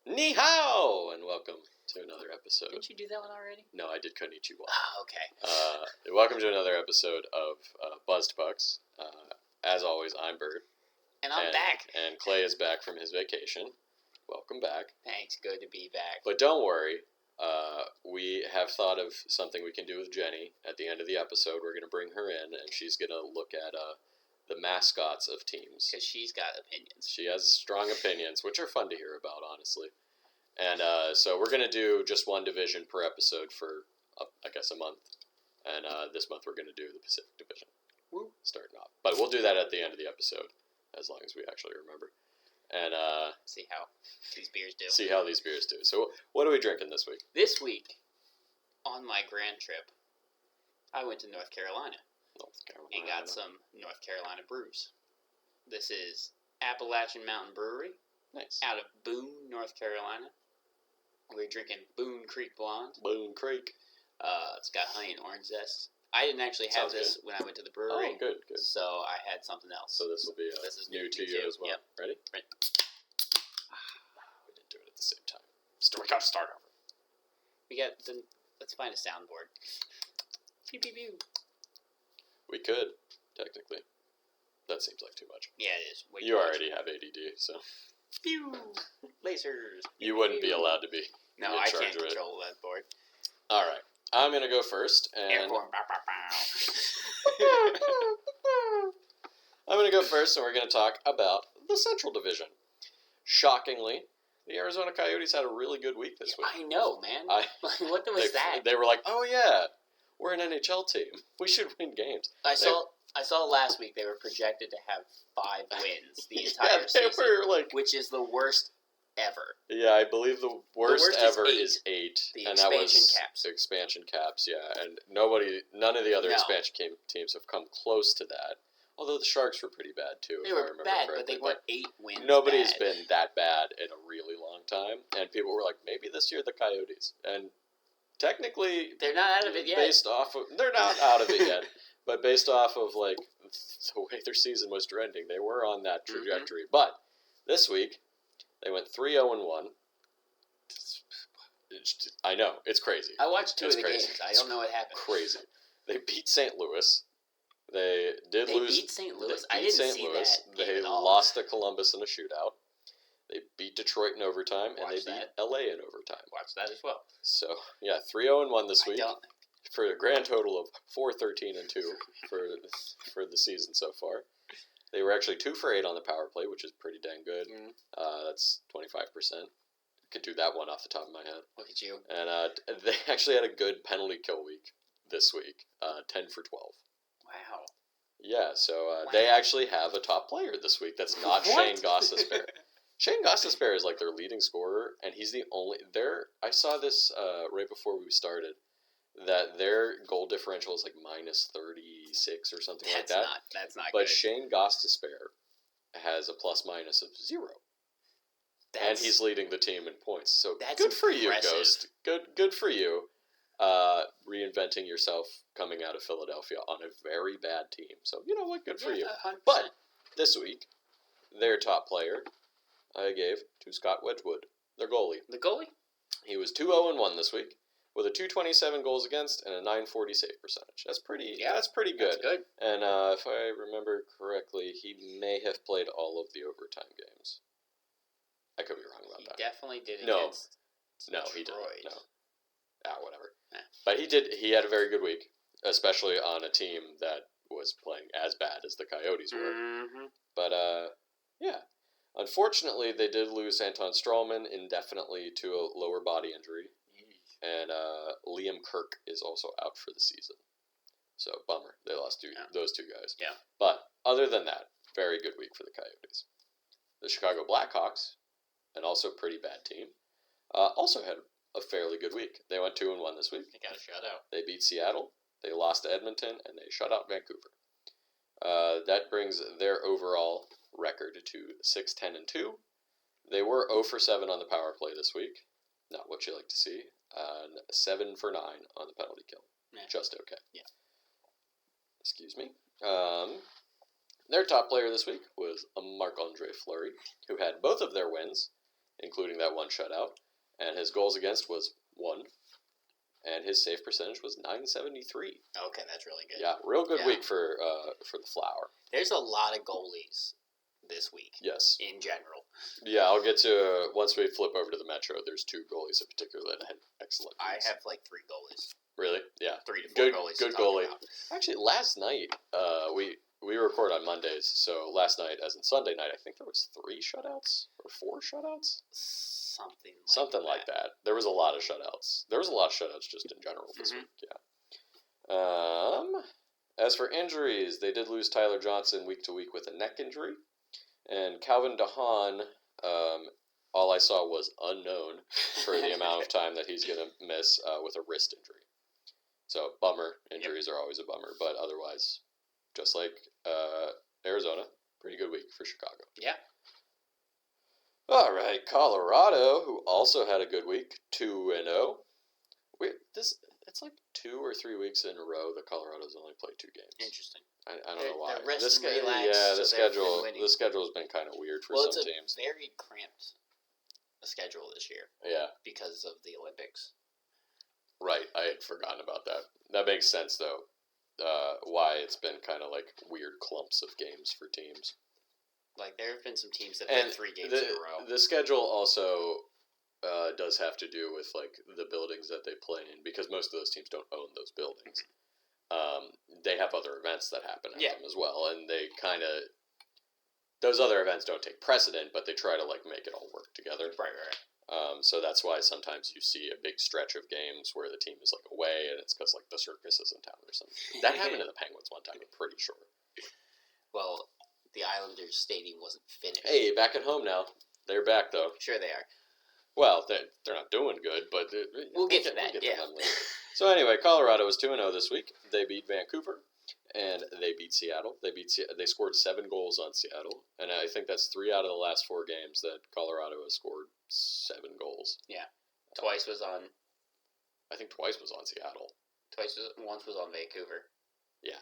Ni hao, and welcome to another episode. Didn't you do that one already? No, I did Konnichiwa. Oh, okay. Welcome to another episode of Buzzed Bucks. As always, I'm Bert. And I'm back. And Clay is back from his vacation. Welcome back. Thanks, good to be back. But don't worry, we have thought of something we can do with Jenny. At the end of the episode, we're going to bring her in, and she's going to look at the mascots of teams. Because she's got opinions. She has strong opinions, which are fun to hear about, honestly. And so we're going to do just one division per episode for, I guess, a month. And this month we're going to do the Pacific Division. Woo. Starting off. But we'll do that at the end of the episode, as long as we actually remember. And see how these beers do. See how these beers do. So what are we drinking this week? This week, on my grand trip, I went to North Carolina. And got some North Carolina brews. This is Appalachian Mountain Brewery. Nice. Out of Boone, North Carolina. We're drinking Boone Creek Blonde. Boone Creek. It's got honey and orange zest. I didn't actually have this when I went to the brewery. Oh, good. So I had something else. So this will be this is new to you as well. Yep. Ready? We didn't do it at the same time. We got to start over. Let's find a soundboard. Pew, pew, pew. We could, technically. That seems like too much. Yeah, it is. You already have ADD, so. Pew! Lasers. You wouldn't be allowed to be. No, I can't control that board. All right. I'm going to go first. And Airborne. I'm going to go first, and we're going to talk about the Central Division. Shockingly, the Arizona Coyotes had a really good week this week. I know, man. What was that? They were like, oh, yeah, we're an NHL team. We should win games. I saw last week they were projected to have 5 wins the entire season, which is the worst ever. Yeah, I believe the worst ever is 8. And that was caps. Expansion caps, yeah. And none of the other expansion teams have come close to that. Although the Sharks were pretty bad, too. They were bad, but they weren't 8 wins. Nobody's been that bad in a really long time. And people were like, maybe this year the Coyotes. And technically, they're not out of it yet. They're not out of it yet. But based off of the way their season was trending, they were on that trajectory. Mm-hmm. But this week, they went 3-0-1. I know, it's crazy. I watched 2 of the games. I don't know what happened. Crazy. They beat St. Louis. They beat St. Louis. I didn't see that. They lost to Columbus in a shootout. They beat Detroit in overtime, and they beat LA in overtime. Watch that as well. So, yeah, 3-0-1 this week. For a grand total of 4-13-2 for the season so far. They were actually 2 for 8 on the power play, which is pretty dang good. Mm. That's 25%. Could do that one off the top of my head. Look at you. And they actually had a good penalty kill week this week, 10 for 12. Wow. Yeah, so they actually have a top player this week. That's not Shane Gostisbehere. Shane Gostisbehere is like their leading scorer, and he's the only. I saw this right before we started. That their goal differential is like minus 36 or something like that. That's not but good. But Shane Gostisbehere has a plus minus of 0. And he's leading the team in points. So good for you, Ghost. Good for you. Reinventing yourself coming out of Philadelphia on a very bad team. So, you know what? Good for you. 100%. But this week, their top player I gave to Scott Wedgwood, their goalie. The goalie? He was 2-0-1 this week. With a 227 goals against and a 940 save percentage. That's pretty good. That's good. And if I remember correctly, he may have played all of the overtime games. I could be wrong about that. He definitely did against No, Detroit. He didn't. No. Whatever. Eh. But he had a very good week, especially on a team that was playing as bad as the Coyotes were. Mm-hmm. But, yeah. Unfortunately, they did lose Anton Strawman indefinitely to a lower body injury. And Liam Kirk is also out for the season. So, bummer. They lost those 2 guys. Yeah. But, other than that, very good week for the Coyotes. The Chicago Blackhawks, an also pretty bad team, also had a fairly good week. They went 2-1 this week. They got a shutout. They beat Seattle, they lost to Edmonton, and they shut out Vancouver. That brings their overall record to 6-10-2. They were 0 for 7 on the power play this week. Not what you like to see. 7 for 9 on the penalty kill. Yeah. Just okay. Yeah. Excuse me. Their top player this week was Marc-Andre Fleury, who had both of their wins including that one shutout. And his goals against was 1. And his save percentage was .973. Okay, that's really good. Yeah, real good week for the Flower. There's a lot of goalies this week. Yes. In general. Yeah, I'll get to once we flip over to the Metro. There's 2 goalies in particular that had excellent weeks. I have like 3 goalies. Really? Yeah. 3 to 4 goalies. Good goalie. Actually, last night we record on Mondays, so last night, as in Sunday night, I think there was 3 shutouts or 4 shutouts. Something like that. There was a lot of shutouts. There was a lot of shutouts just in general this week. Yeah. As for injuries, they did lose Tyler Johnson week to week with a neck injury, and Calvin DeHaan. All I saw was unknown for the amount of time that he's going to miss with a wrist injury. So, bummer. Injuries are always a bummer. But otherwise, just like Arizona, pretty good week for Chicago. Yeah. All right, Colorado, who also had a good week, 2-0. It's like 2 or 3 weeks in a row that Colorado's only played 2 games. Interesting. I don't know why. The schedule's been kind of weird for some teams. It's very cramped schedule this year. Yeah. Because of the Olympics. Right, I had forgotten about that. That makes sense though. Why it's been kind of like weird clumps of games for teams. Like, there have been some teams that played 3 games in a row. The schedule also does have to do with, like, the buildings that they play in, because most of those teams don't own those buildings. They have other events that happen at them as well, and they kind of... Those other events don't take precedent, but they try to, like, make it all work together. Right. So that's why sometimes you see a big stretch of games where the team is, like, away, and it's because, like, the circus is in town or something. That happened to the Penguins one time, I'm pretty sure. Well... The Islanders stadium wasn't finished. Hey, back at home now. They're back, though. Sure they are. Well, they're not doing good, but... We'll get to that, yeah. So anyway, Colorado was 2-0 this week. They beat Vancouver, and they beat Seattle. They scored 7 goals on Seattle, and I think that's 3 out of the last 4 games that Colorado has scored 7 goals. Yeah. Twice was on... I think twice was on Seattle. Once was on Vancouver. Yeah.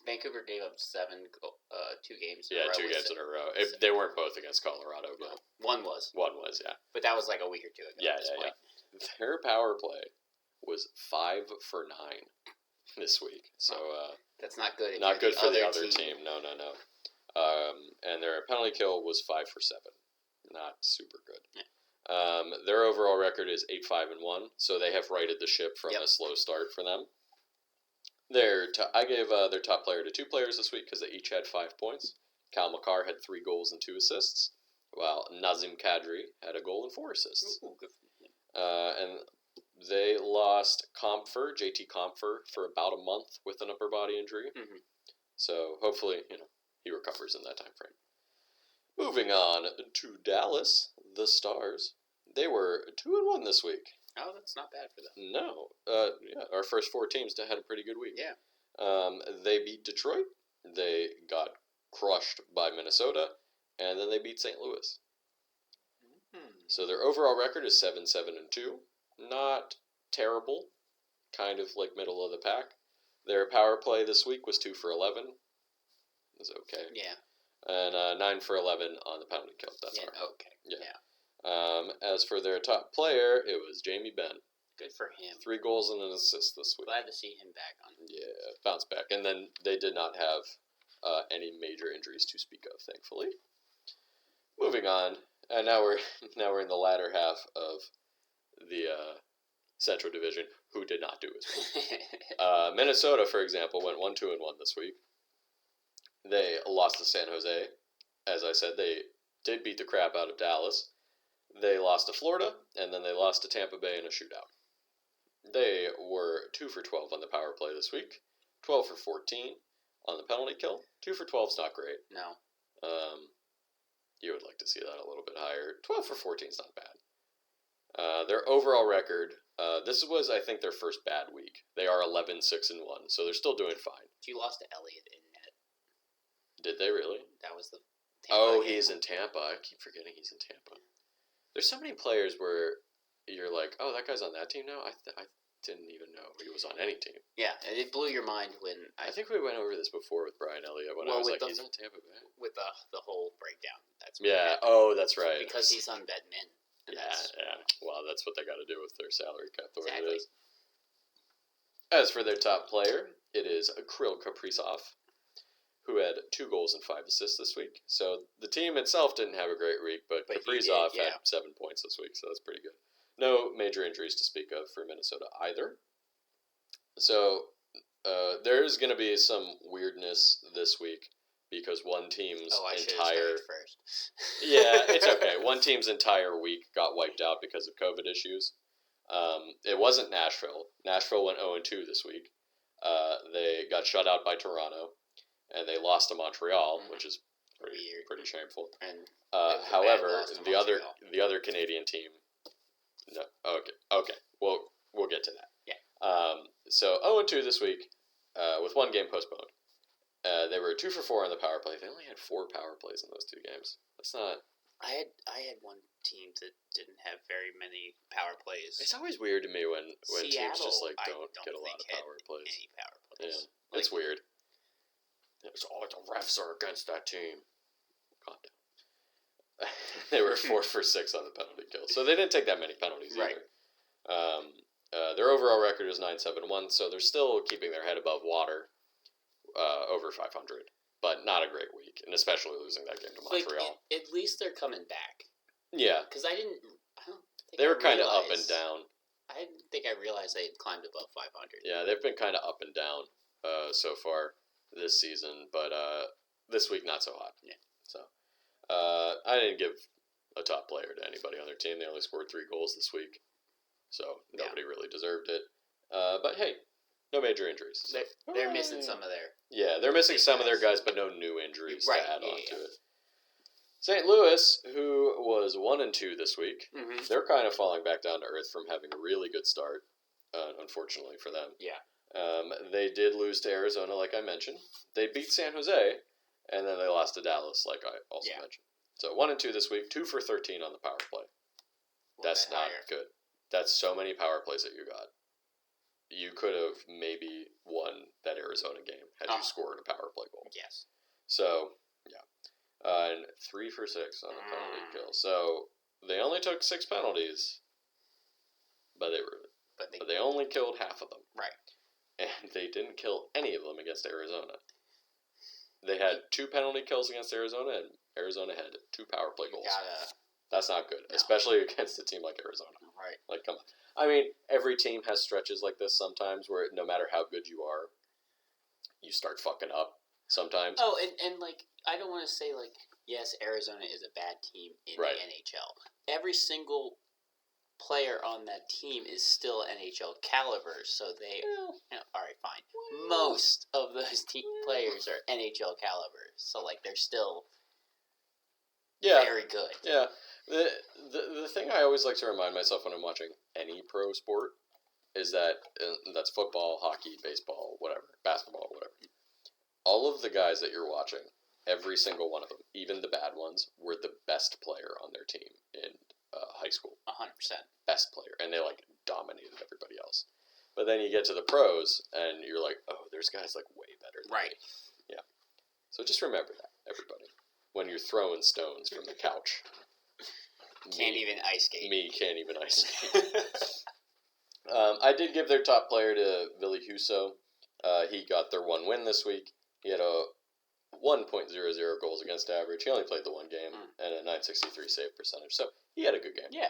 Vancouver gave up 2 games in a row. 2 games in a row. They weren't both against Colorado, but... No, one was. One was, yeah. But that was like a week or 2 ago. Yeah. Their power play was 5 for 9 this week. So, that's not good. Not good for the other team. No. And their penalty kill was 5 for 7. Not super good. Yeah. Their overall record is 8-5-1, so they have righted the ship from a slow start for them. I gave their top player to 2 players this week because they each had 5 points. Cal McCarr had 3 goals and 2 assists, while Nazem Kadri had a goal and 4 assists. Ooh, good for him. And they lost JT Compher, for about a month with an upper body injury. Mm-hmm. So hopefully, he recovers in that time frame. Moving on to Dallas, the Stars. They were 2-1 this week. Oh, that's not bad for them. No. Our first 4 teams had a pretty good week. Yeah. They beat Detroit. They got crushed by Minnesota. And then they beat St. Louis. Mm-hmm. So their overall record is 7-7-2. Not terrible. Kind of like middle of the pack. Their power play this week was 2 for 11. It was okay. Yeah. And 9 for 11 on the penalty kill. That's all right. Okay. Yeah. As for their top player, it was Jamie Benn. Good for him. 3 goals and an assist this week. Glad to see him back on. Yeah, bounce back. And then they did not have any major injuries to speak of, thankfully. Moving on, and now we're in the latter half of the Central Division, who did not do as well. Minnesota, for example, went 1-2-1 this week. They lost to San Jose. As I said, they did beat the crap out of Dallas. They lost to Florida, and then they lost to Tampa Bay in a shootout. They were 2 for 12 on the power play this week, 12 for 14 on the penalty kill. 2 for 12 is not great. No. You would like to see that a little bit higher. 12 for 14 is not bad. Their overall record, this was, I think, their first bad week. They are 11-6-1, so they're still doing fine. You lost to Elliott in net. Did they really? That was the Tampa game. He's in Tampa. I keep forgetting he's in Tampa. There's so many players where you're like, oh, that guy's on that team now? I didn't even know he was on any team. Yeah, it blew your mind when... I think we went over this before with Brian Elliott when I was like, he's on Tampa Bay. With the whole breakdown. that's that's right. Because he's unbed min. Yeah. Well, that's what they got to do with their salary cap. The way Exactly. it is. As for their top player, it is Kirill Kaprizov, who had 2 goals and 5 assists this week. So the team itself didn't have a great week, but Kaprizov had 7 points this week, so that's pretty good. No major injuries to speak of for Minnesota either. So there's going to be some weirdness this week because one team's entire first. Yeah, it's okay. One team's entire week got wiped out because of COVID issues. It wasn't Nashville. Nashville went 0-2 this week. They got shut out by Toronto, and they lost to Montreal, which is pretty shameful. And however, the other Canadian team. No, okay. We'll get to that. Yeah. So 0-2 this week, with 1 game postponed. They were 2 for 4 on the power play. They only had 4 power plays in those 2 games. That's not. I had one team that didn't have very many power plays. It's always weird to me when teams just don't get a lot of power plays. Any power plays. Yeah, it's weird. It's the refs are against that team. Calm down. They were 4 for 6 on the penalty kill, so they didn't take that many penalties either. Their overall record is 9-7-1, so they're still keeping their head above water, over 500, but not a great week, and especially losing that game to Montreal. At least they're coming back. Yeah, because I don't think they were kind of up and down. I didn't think I realized they had climbed above 500. Yeah, they've been kind of up and down so far this season, but this week not so hot. Yeah. So I didn't give a top player to anybody on their team. They only scored 3 goals this week, so nobody really deserved it. But hey, no major injuries. So. They're missing some of their. Yeah, they're missing some of their guys, but no new injuries to add on to it. St. Louis, who was 1-2 this week, they're kind of falling back down to earth from having a really good start, unfortunately for them. Yeah. They did lose to Arizona, like I mentioned. They beat San Jose, and then they lost to Dallas, like I also mentioned. So 1-2 this week, 2 for 13 on the power play. That's not good. That's so many power plays that you got. You could have maybe won that Arizona game had you scored a power play goal. Yes. So, yeah. And 3 for 6 on the penalty kill. So, they only took 6 penalties, but they only killed half of them. Right. And they didn't kill any of them against Arizona. They had 2 penalty kills against Arizona, and Arizona had 2 power play goals. That's not good, especially against a team like Arizona. Right. Like, come on. I mean, every team has stretches like this sometimes where no matter how good you are, you start fucking up sometimes. Oh, and like, I don't want to say, like, yes, Arizona is a bad team in the NHL. Every single player on that team is still NHL caliber, so they... alright, fine. Most of those team players are NHL caliber, so, like, they're still very good. Yeah. The thing I always like to remind myself when I'm watching any pro sport is that, that's football, hockey, baseball, whatever, basketball, whatever. All of the guys that you're watching, every single one of them, even the bad ones, were the best player on their team in high school. 100%. Best player. And they, like, dominated everybody else. But then you get to the pros, and you're like, oh, there's guys, like, way better than me. Yeah. So just remember that, everybody. When you're throwing stones from the couch. Can't even ice skate. Me can't even ice skate. I did give their top player to Ville Husso. He got their 1 win this week. He had a 1.00 goals against average. He only played the 1 game and a .963 save percentage. So he had a good game. Yeah.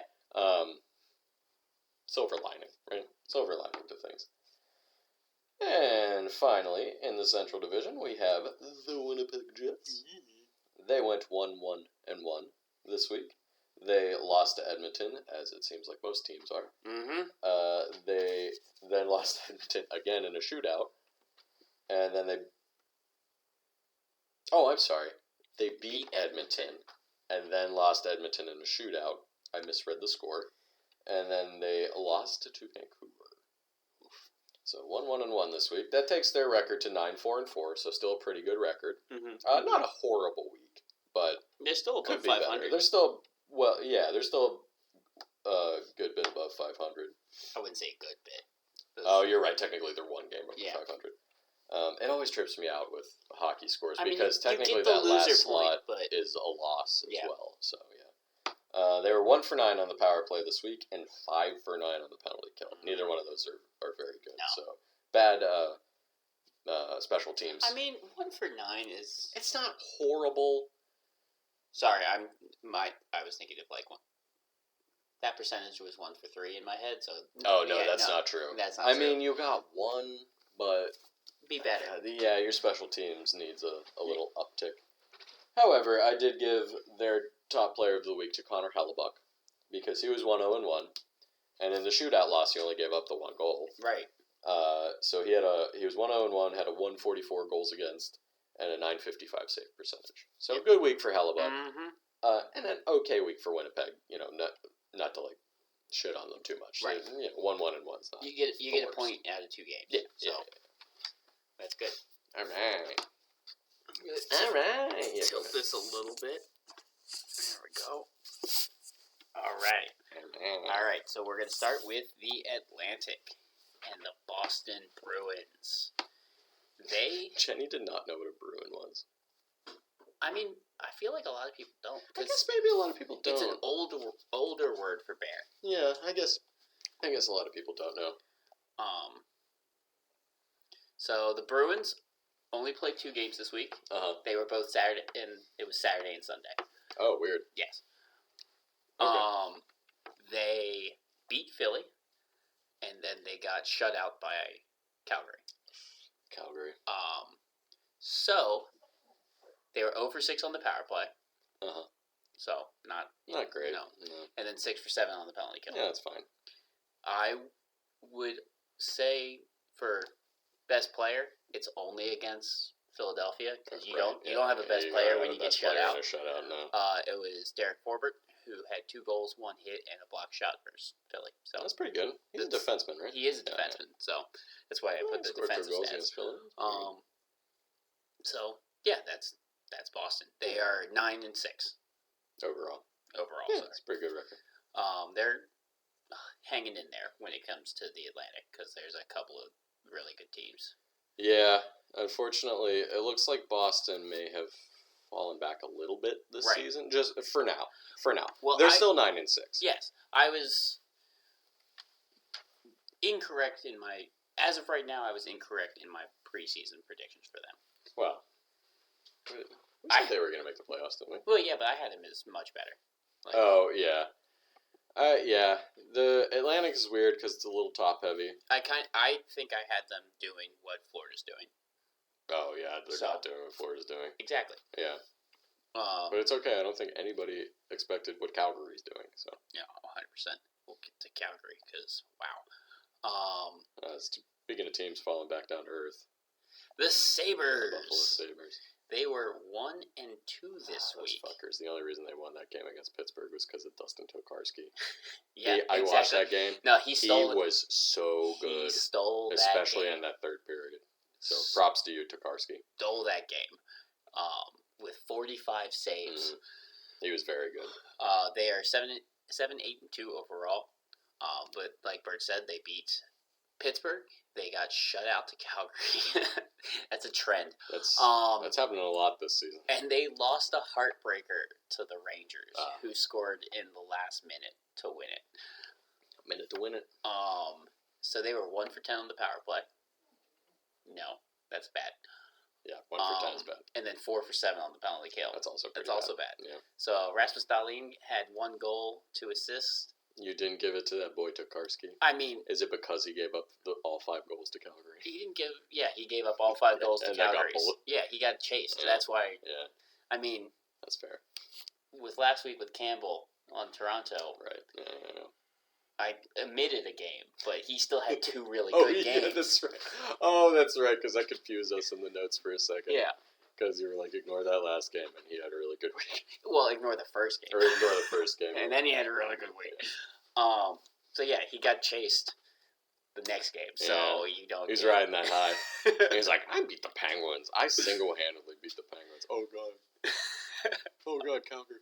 Silver lining, right? Silver lining to things. And finally, in the Central Division, we have the Winnipeg Jets. They went 1-1-1 this week. They lost to Edmonton, as it seems like most teams are. They then lost to Edmonton again in a shootout. And then they... Oh, I'm sorry. They beat Edmonton and then lost Edmonton in a shootout. I misread the score. And then they lost to Vancouver. So 1-1-1 this week. That takes their record to 9-4-4, so still a pretty good record. Not a horrible week, but... They're still above 500. Better. They're still... Well, yeah, they're still a good bit above 500. I wouldn't say a good bit. Oh, you're right. Technically, they're 1 game over 500. It always trips me out with hockey scores I mean, because you technically get the that last loser slot point, but is a loss as Yeah. well. So yeah, they were 1 for 9 on the power play this week and 5 for 9 on the penalty kill. Neither one of those are very good. No. So bad special teams. I mean, 1 for 9 is. It's not horrible. Sorry, I was thinking of like one. That percentage was 1 for 3 in my head. So. Oh no, that's not true. That's not I true. mean, you got one, but be better. Yeah, your special teams needs a little uptick. However, I did give their top player of the week to Connor Hellebuck because he was 1-0-1, and in the shootout loss, he only gave up the 1 goal. Right. So he was 1-0-1, had a 144 goals against, and a 955 save percentage. So a good week for Hellebuck, and an okay week for Winnipeg. You know, not to like shit on them too much. Right. So, 1-1 and 1's not. You get a point out of 2 games. Yeah. So that's good. All right. All right. Tilt this a little bit. There we go. All right. All right. So we're gonna start with the Atlantic and the Boston Bruins. Jenny did not know what a Bruin was. I mean, I feel like a lot of people don't. I guess maybe a lot of people don't. It's an older word for bear. Yeah, I guess a lot of people don't know. So the Bruins only played 2 games this week. They were both Saturday, and it was Saturday and Sunday. Oh, weird. Yes. Okay. They beat Philly, and then they got shut out by Calgary. So they were 0 for 6 on the power play. So not great. No. And then 6 for 7 on the penalty kill. Yeah, that's fine. I would say for best player, it's only against Philadelphia because you don't have a best player when you get shut out. No. It was Derek Forbort, who had 2 goals, 1 hit, and a blocked shot versus Philly. So that's pretty good. He's a defenseman, right? He is a defenseman, so that's why I put the defensive stats. So yeah, that's Boston. They are 9-6 overall. Yeah, that's a pretty good record. They're hanging in there when it comes to the Atlantic because there's a couple of really good teams. Yeah, unfortunately, it looks like Boston may have fallen back a little bit this season. Just for now. Well, they're still 9-6. Yes, I was incorrect in my. As of right now, I was incorrect in my preseason predictions for them. Well, we said they were going to make the playoffs, didn't we? Well, yeah, but I had them as much better. Yeah. Yeah. The Atlantic is weird because it's a little top heavy. I think I had them doing what Florida's doing. Oh yeah, they're not doing what Florida's doing. Exactly. Yeah. But it's okay. I don't think anybody expected what Calgary's doing. So. Yeah, 100%. We'll get to Calgary because wow. Speaking of teams falling back down to earth. The Sabres. The Buffalo Sabres. They were 1-2 this week. Fuckers. The only reason they won that game against Pittsburgh was because of Dustin Tokarski. Yeah, I watched that game. No, he was so good. He stole that especially game. in that third period. So props to you, Tokarski. Stole that game with 45 saves. He was very good. They are 7-8-2 overall. But like Bert said, they beat Pittsburgh. They got shut out to Calgary. That's a trend. That's happening a lot this season. And they lost a heartbreaker to the Rangers, who scored in the last minute to win it. A minute to win it. So they were 1 for 10 on the power play. No, that's bad. Yeah, 1 for 10 is bad. And then 4 for 7 on the penalty kill. That's also bad. Yeah. So Rasmus Dahlin had 1 goal, 2 assists. You didn't give it to that boy Tokarski. I mean, is it because he gave up all 5 goals to Calgary? He didn't give. Yeah, he gave up all 5 goals to Calgary. Yeah, he got chased. Yeah. That's why. Yeah. I mean, that's fair. With last week with Campbell on Toronto, right? Yeah, I know. I omitted a game, but he still had 2 really good games. Yeah, that's right. Oh, that's right. Because that confused us in the notes for a second. Yeah. Because you were like, ignore that last game, and he had a really good week. Well, ignore the first game. Or ignore the first game. And then he had a really good week. So yeah, he got chased the next game. So you don't. He's riding that high. He's like, I beat the Penguins. I single-handedly beat the Penguins. Oh god. Oh god, Calgary.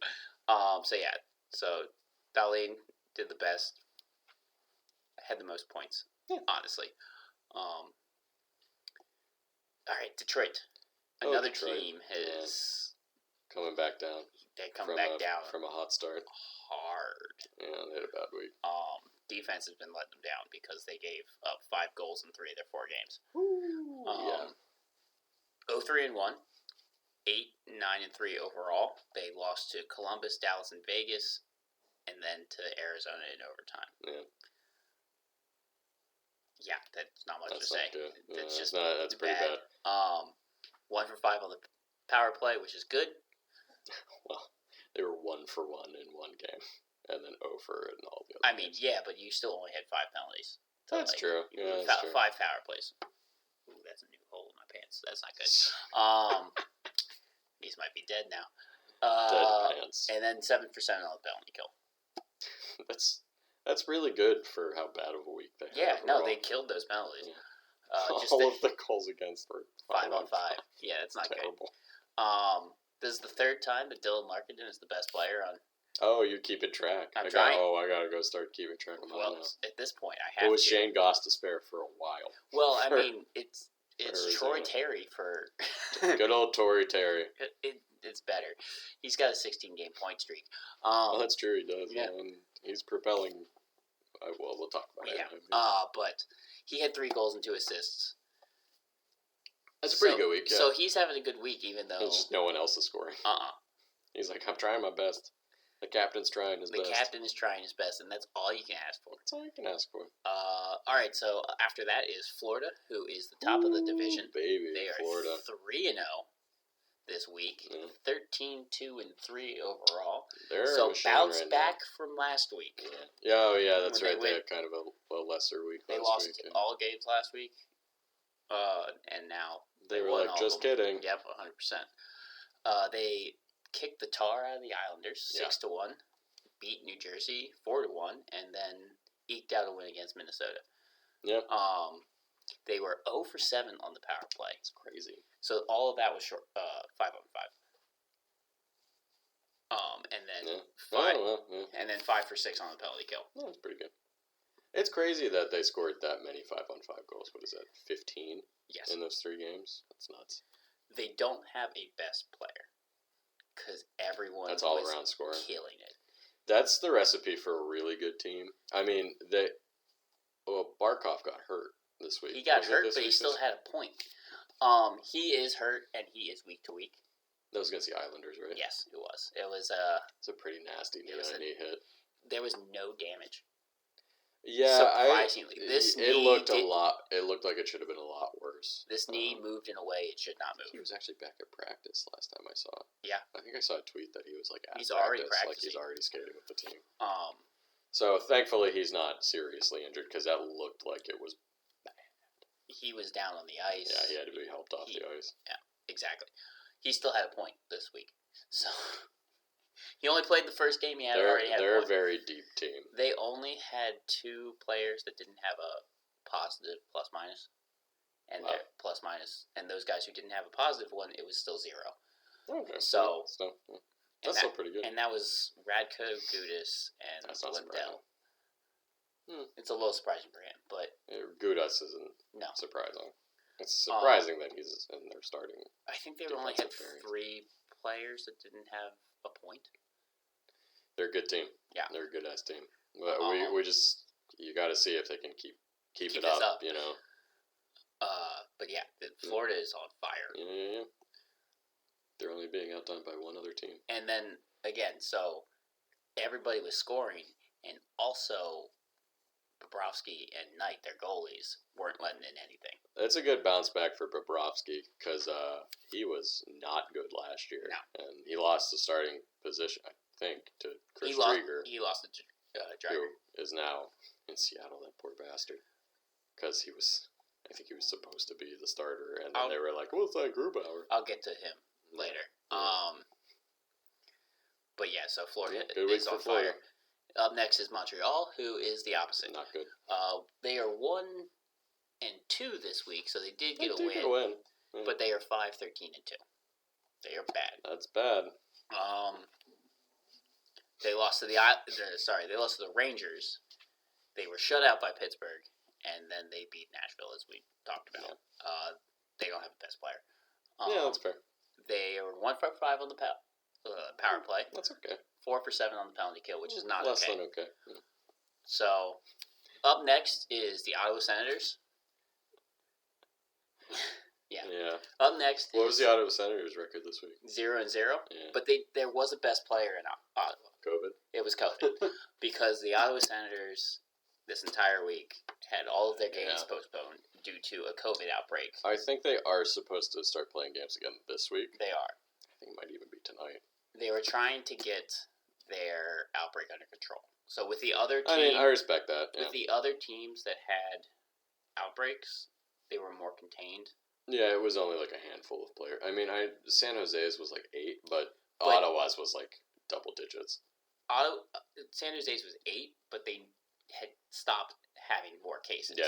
So yeah. So Dahlin did the best. Had the most points. Yeah. Honestly. All right, Detroit. Another team has coming back down. They come back down from a hot start. Hard. Yeah, they had a bad week. Defense has been letting them down because they gave up 5 goals in 3 of their 4 games. Ooh, 0-3-1, 8-9-3 overall. They lost to Columbus, Dallas, and Vegas, and then to Arizona in overtime. Yeah, that's not much to say. That's just that's pretty bad. 1 for 5 on the power play, which is good. Well, they were 1 for 1 in one game, and then 0 for in all the other. I mean, yeah, but you still only had 5 penalties. So that's true. Yeah, that's true. 5 power plays. Ooh, that's a new hole in my pants. That's not good. These might be dead now. Dead pants. And then 7% on the penalty kill. That's really good for how bad of a week they had. Yeah, no, they killed those penalties. Yeah. All of the goals against were 5 on 5. Yeah, it's not terrible. Good. This is the 3rd time that Dylan Larkin is the best player on. Oh, you're keeping track. I'm trying. I gotta go start keeping track of Well, at this point, I have. It was Shane Gostisbehere for a while. Well, I mean, it's Troy Terry for. Good old Tory Terry. It's better. He's got a 16-game point streak. Well, that's true. He does. Yeah. And he's propelling. Well, we'll talk about it. But he had 3 goals and 2 assists. That's a pretty good week. Yeah. So he's having a good week, even though it's just no one else is scoring. He's like, I'm trying my best. The captain's trying his best. The captain is trying his best, and that's all you can ask for. That's all you can ask for. All right, so after that is Florida, who is the top of the division. Baby, they are Florida 3-0 this week. 13-2-3 overall. They're so bounce back from last week. Yeah, that's right. They had kind of a lesser week. They lost all games last week, and now they were like, just kidding. Yep, 100%. They kicked the tar out of the Islanders 6-1, beat New Jersey 4-1, and then eked out a win against Minnesota. Yep. They were 0 for 7 on the power play. It's crazy. So all of that was short, 5 on 5. And then 5, and then 5 for 6 on the penalty kill. No, that's pretty good. It's crazy that they scored that many 5 on 5 goals. What is that? 15. Yes. In those 3 games. That's nuts. They don't have a best player because everyone that's all around scoring, killing it. That's the recipe for a really good team. I mean, Barkov got hurt this week. He got hurt, but he still had a point. He is hurt, and he is week to week. That was against the Islanders, right? Yes, it was. It's a pretty nasty knee hit. There was no damage. Yeah, surprisingly, it looked like it should have been a lot worse. This knee moved in a way it should not move. He was actually back at practice last time I saw it. Yeah, I think I saw a tweet that he was like at he's practice, already practicing. like he's already skating with the team. So thankfully he's not seriously injured because that looked like it was bad. He was down on the ice. Yeah, he had to be helped off the ice. Yeah, exactly. He still had a point this week, so. He only played the first game. They're a very deep team. They only had 2 players that didn't have a positive plus minus, and their plus minus, and those guys who didn't have a positive one, it was still 0. Okay. So that's still pretty good. And that was Radko, Gudas, and Lindell. It's a little surprising for him, but Gudas isn't surprising. It's surprising that he's in there starting. I think they only had 3 players that didn't have a point. They're a good team. Yeah, they're a good ass team. But we just you got to see if they can keep it up. You know. But yeah, Florida is on fire. Yeah. They're only being outdone by one other team. And then again, so everybody was scoring, and also Bobrovsky and Knight, their goalies, weren't letting in anything. That's a good bounce back for Bobrovsky because he was not good last year, and he lost the starting position, I think, to Chris Drieger. He lost to Drieger, who is now in Seattle. That poor bastard, because I think he was supposed to be the starter, and then they were like, "Well, it's like Grubauer." I'll get to him later. Yeah. But yeah, so Florida is on fire. Up next is Montreal, who is the opposite. Not good. They are 1-2 this week, so they did get a win. Yeah. But they are 5-13-2. They are bad. That's bad. They lost to the Rangers. They were shut out by Pittsburgh, and then they beat Nashville, as we talked about. Yeah. they don't have a best player. Yeah, that's fair. They were 1 for 5 on the power play. That's okay. 4 for 7 on the penalty kill, which is not less okay. than okay. Yeah. So, up next is the Ottawa Senators. Yeah. Up next, what was the Ottawa Senators record this week? 0-0. Yeah. But there was a best player in Ottawa. COVID. It was COVID because the Ottawa Senators this entire week had all of their games postponed due to a COVID outbreak. I think they are supposed to start playing games again this week. They are. I think it might even be tonight. They were trying to get their outbreak under control. So with the other teams, I respect that. Yeah. With the other teams that had outbreaks, they were more contained. Yeah, it was only like a handful of players. I mean, San Jose's was like 8, but Ottawa's was like double digits. San Jose's was 8, but they had stopped having more cases. Yeah.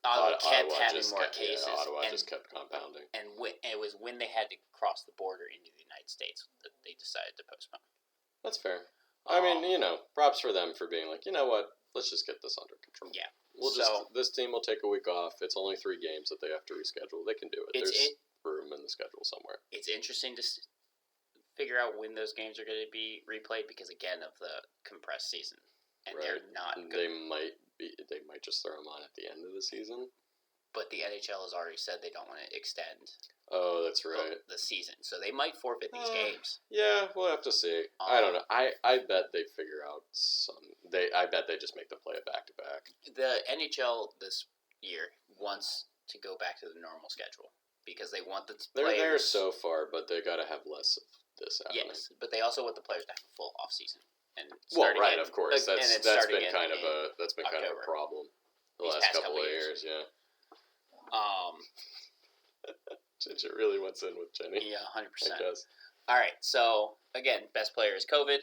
Ottawa kept having more cases. Yeah, Ottawa just kept compounding. And it was when they had to cross the border into the United States that they decided to postpone. That's fair. I mean, props for them for being like, you know what, let's just get this under control. Yeah. This team will take a week off. It's only 3 games that they have to reschedule. They can do it. There's room in the schedule somewhere. It's interesting to figure out when those games are going to be replayed because, again, of the compressed season. And they're not good. They might just throw them on at the end of the season. But the NHL has already said they don't want to extend. Oh, that's right. The season, so they might forfeit these games. Yeah, we'll have to see. I don't know. I bet they figure out I bet they just make them play it back to back. The NHL this year wants to go back to the normal schedule because they want the players. They're there so far, but they got to have less of this happening. Yes, but they also want the players to have a full off season. Of course. That's been kind of a problem the last couple of years. Yeah. Ginger really went in with Jenny. Yeah, 100%. I guess. All right, so again, best player is COVID.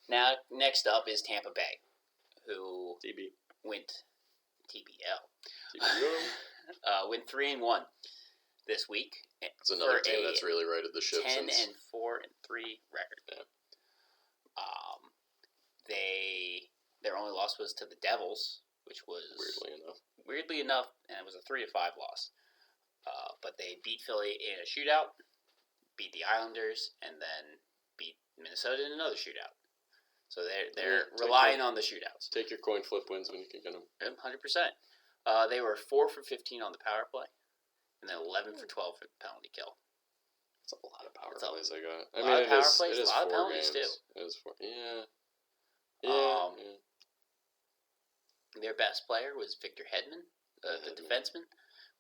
Now, next up is Tampa Bay, who went TBL. Went 3-1 this week. It's another team that's really righted the ship. 10-4-3 record. Yeah. Their only loss was to the Devils, which was weirdly enough, and it was a 3-5 loss. But they beat Philly in a shootout, beat the Islanders, and then beat Minnesota in another shootout. So they're relying on the shootouts. Take your coin flip wins when you can get them. 100%. They were 4 for 15 on the power play, and then 11 for 12 for the penalty kill. That's a lot of power plays they got. A lot of power plays, a lot of penalties too. It is 4. Yeah. Their best player was Victor Hedman, the defenseman,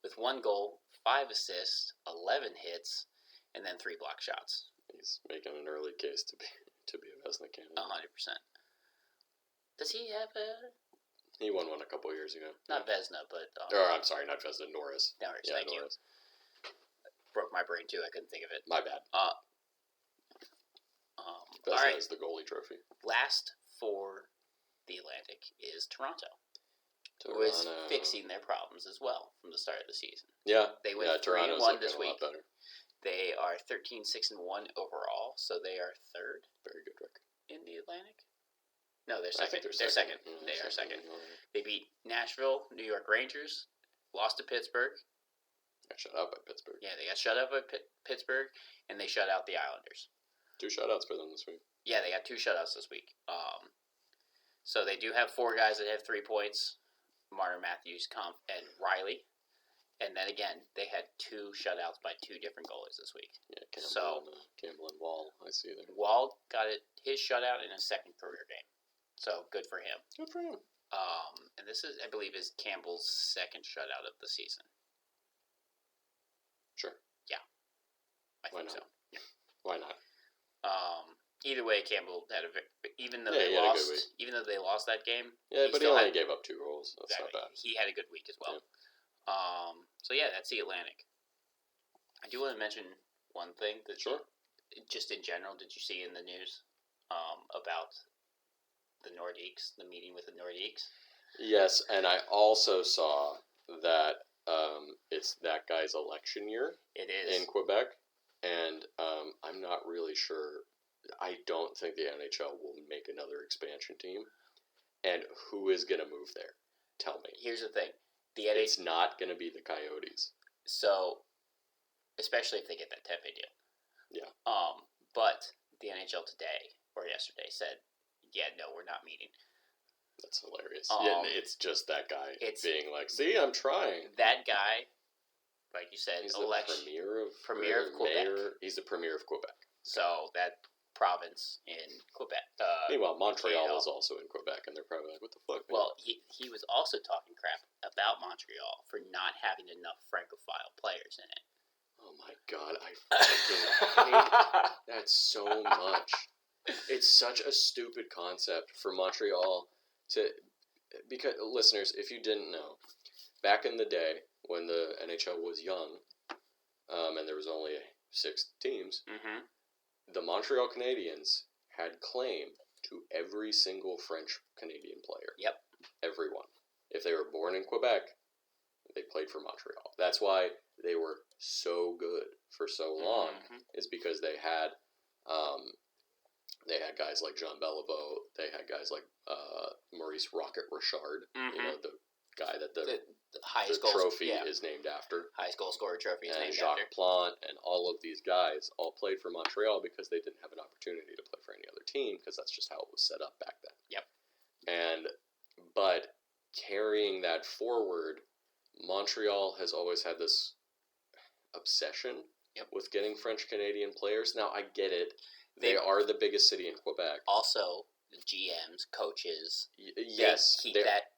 with 1 goal, 5 assists, 11 hits, and then 3 block shots. He's making an early case to be a Vezina candidate. 100%. Does he have a? He won one a couple of years ago. Not Vezina, but. I'm sorry, not Vezina. Norris. Norris, thank you. Broke my brain too. I couldn't think of it. My bad. Vezina is the goalie trophy. Last for the Atlantic is Toronto. Who is fixing their problems as well from the start of the season. Yeah. They went 3-1 this week. They are 13-6-1 overall, so they are 3rd. Very good record. In the Atlantic? No, they're second. I think they're second. Yeah, they are second. They beat Nashville, New York Rangers, lost to Pittsburgh. Got shut out by Pittsburgh. Yeah, they got shut out by Pittsburgh, and they shut out the Islanders. 2 shutouts for them this week. Yeah, they got 2 shutouts this week. So they do have 4 guys that have 3 points. Marner, Matthews, Kampf, and Riley. And then again, they had 2 shutouts by 2 different goalies this week. Yeah, Campbell and Wall, I see there. Wall got his shutout in his 2nd career game. So good for him. Good for him. And this is, I believe, is Campbell's 2nd shutout of the season. Sure. Yeah. I think so. Yeah. Why not? Either way, Campbell had even though they lost that game. Yeah, but he only gave up 2 goals. That's exactly. not bad. He had a good week as well. Yeah. So yeah, that's the Atlantic. I do want to mention one thing that just in general, did you see in the news about the Nordiques, the meeting with the Nordiques? Yes, and I also saw that it's that guy's election year. It is in Quebec, and I'm not really sure. I don't think the NHL will make another expansion team. And who is going to move there? Tell me. Here's the thing. It's not going to be the Coyotes. So, especially if they get that Tepe deal. Yeah. But the NHL today or yesterday said, "Yeah, no, we're not meeting." That's hilarious. Yeah, it's just that guy being like, "See, I'm trying." That guy, like you said, he's the premier of Quebec. Mayor, he's the premier of Quebec. So that province in Quebec. Meanwhile, Montreal is also in Quebec, and they're probably like, "What the fuck?" Man? Well, he was also talking crap about Montreal for not having enough Francophile players in it. Oh my god, I fucking hate that so much. It's such a stupid concept for Montreal to... Because, listeners, if you didn't know, back in the day, when the NHL was young, and there was only 6 teams, the Montreal Canadiens had claim to every single French-Canadian player. Yep. Everyone. If they were born in Quebec, they played for Montreal. That's why they were so good for so long, is because they had guys like Jean Beliveau, they had guys like Maurice Rocket Richard, you know, the guy that the highest trophy is named after. Highest goal scorer trophy is named Jacques after. Plante, and all of these guys all played for Montreal because they didn't have an opportunity to play for any other team, because that's just how it was set up back then. Yep. But carrying that forward, Montreal has always had this obsession with getting French-Canadian players. Now, I get it. They are the biggest city in Quebec. Also, the GMs, coaches, yes,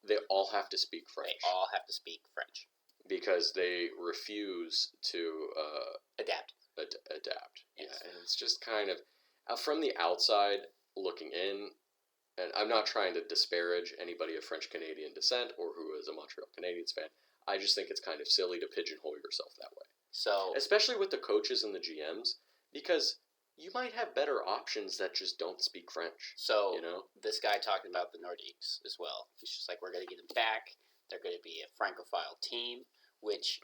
they all have to speak French. They all have to speak French. Because they refuse to adapt. Adapt. Yes. Yeah, and it's just kind of, from the outside looking in, and I'm not trying to disparage anybody of French-Canadian descent or who is a Montreal Canadiens fan. I just think it's kind of silly to pigeonhole yourself that way. So, especially with the coaches and the GMs, because you might have better options that just don't speak French. So, you know? This guy talking about the Nordiques as well. He's just like, we're going to get them back. They're going to be a Francophile team, which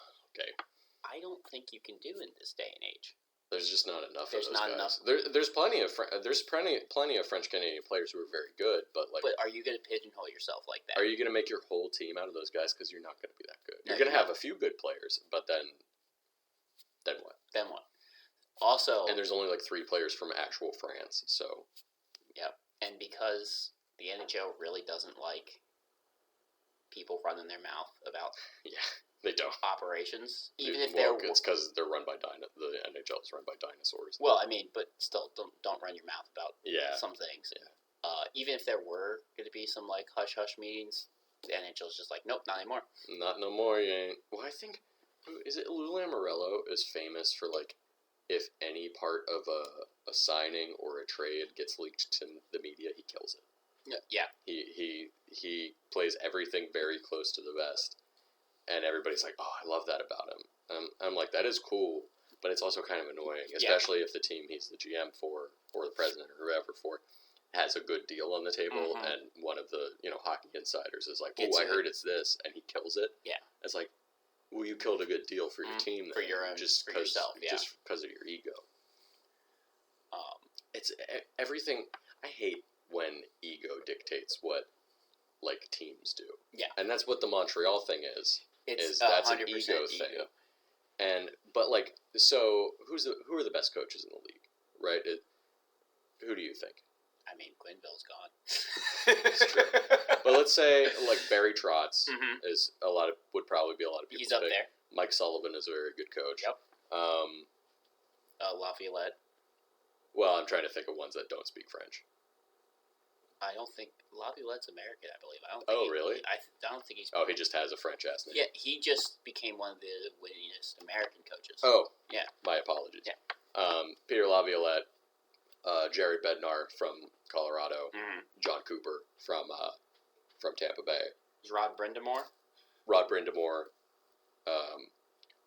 I don't think you can do in this day and age. There's just not enough of those guys. There's plenty of French Canadian players who are very good, but are you going to pigeonhole yourself like that? Are you going to make your whole team out of those guys? Because you're not going to be that good. You're going to have a few good players, but then what? Then what? Also, and there's only like 3 players from actual France, so. Yep, and because the NHL really doesn't like people running their mouth about. They don't. Operations, even if it's because they're run by the NHL is run by dinosaurs. Well, I mean, but still, don't run your mouth about some things. Yeah. Even if there were going to be some like hush hush meetings, the NHL is just like, nope, not anymore. Not no more. You ain't. Well, I think is it Lou Lamoriello is famous for like, if any part of a signing or a trade gets leaked to the media, he kills it. Yeah. He plays everything very close to the vest. And everybody's like, oh, I love that about him. I'm like, that is cool, but it's also kind of annoying, especially if the team he's the GM for, or the president, or whoever for, has a good deal on the table, and one of the hockey insiders is like, oh, I heard it's this, and he kills it. Yeah. It's like, well, you killed a good deal for your team then, for your own, just for yourself, just because of your ego. It's everything. I hate when ego dictates what like teams do. Yeah, and that's what the Montreal thing is. That's an ego thing. But so who are the best coaches in the league, right? Who do you think? I mean, Quenneville's gone. It's true. But let's say like Barry Trotz is would probably be a lot of people. He's up there. Mike Sullivan is a very good coach. Yep. Laviolette. Well, I'm trying to think of ones that don't speak French. I don't think Laviolette's American. I believe. Really? I don't think he's. Oh, he just has a French ass name. Yeah, he just became one of the winningest American coaches. Oh, yeah. My apologies. Yeah. Peter Laviolette, Jerry Bednar from Colorado, John Cooper from Tampa Bay. Is Rod Brindamore? Rod Brindamore.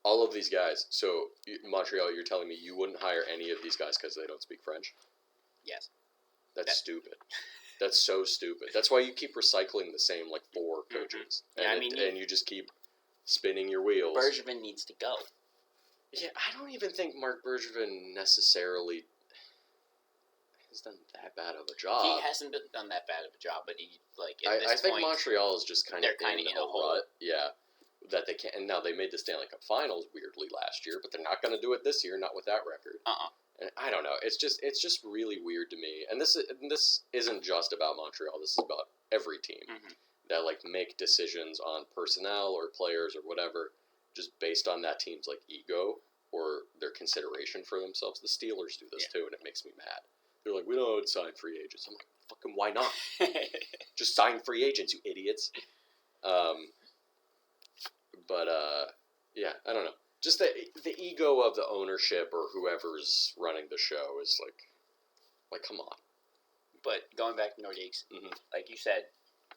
All of these guys. So Montreal, you're telling me you wouldn't hire any of these guys because they don't speak French? Yes. That's stupid. That's so stupid. That's why you keep recycling the same 4 coaches. And, and you just keep spinning your wheels. Bergevin needs to go. Yeah, I don't even think Marc Bergevin necessarily has done that bad of a job. He hasn't done that bad of a job, but he I think Montreal is just kind of in a rut. Yeah. that they can't. And now they made the Stanley Cup Finals weirdly last year, but they're not going to do it this year, not with that record. And I don't know. It's just really weird to me. And this isn't just about Montreal. This is about every team that like make decisions on personnel or players or whatever, just based on that team's like ego or their consideration for themselves. The Steelers do this too, and it makes me mad. They're like, we don't sign free agents. I'm like, fucking why not? Just sign free agents, you idiots. Yeah, I don't know. Just the ego of the ownership or whoever's running the show is like come on. But going back to Nordiques, like you said,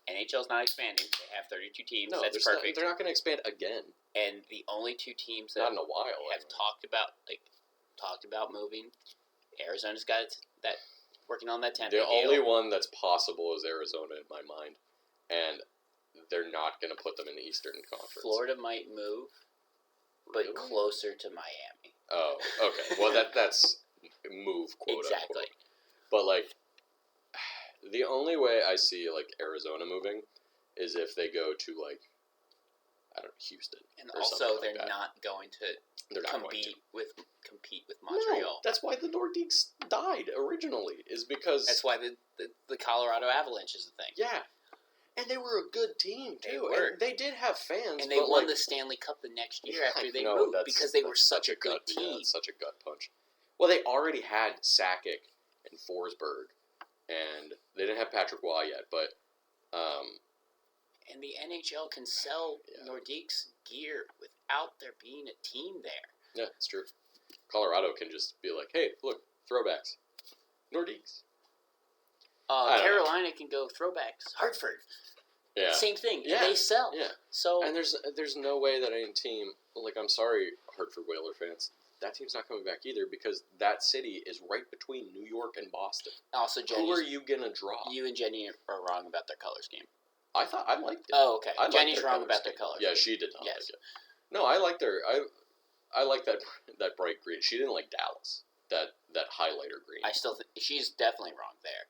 NHL's not expanding. They have 32 teams. No, that's perfect. They're not going to expand again. And the only two teams that not in a while have talked about moving, Arizona's got that working on that 10-day deal. The only one that's possible is Arizona in my mind, and they're not going to put them in the Eastern Conference. Florida might move. But closer to Miami. Oh, okay. Well, that's move, quote exactly. Unquote. But, like, the only way I see, like, Arizona moving is if they go to, like, I don't know, Houston. And also, they're not going to compete with Montreal. No, that's why the Nordiques died originally, is because... That's why the Colorado Avalanche is the thing. Yeah. And they were a good team, too. And they did have fans. And they won the Stanley Cup the next year after they moved because they were such a good team. Yeah, that's such a gut punch. Well, they already had Sakic and Forsberg, and they didn't have Patrick Waugh yet, but... And the NHL can sell Nordiques gear without there being a team there. Yeah, it's true. Colorado can just be like, hey, look, throwbacks. Nordiques. Carolina can go throwbacks. Hartford. Yeah. Same thing. Yeah. They sell. Yeah. So and there's no way that any team, like, I'm sorry, Hartford Whaler fans, that team's not coming back either because that city is right between New York and Boston. Also, who are you gonna draw? You and Jenny are wrong about their color scheme. I thought I liked it. Oh, okay. Jenny's wrong about their color. Yeah, she did not like it. No, I liked their. I like that bright green. She didn't like Dallas. That highlighter green. I still think she's definitely wrong there.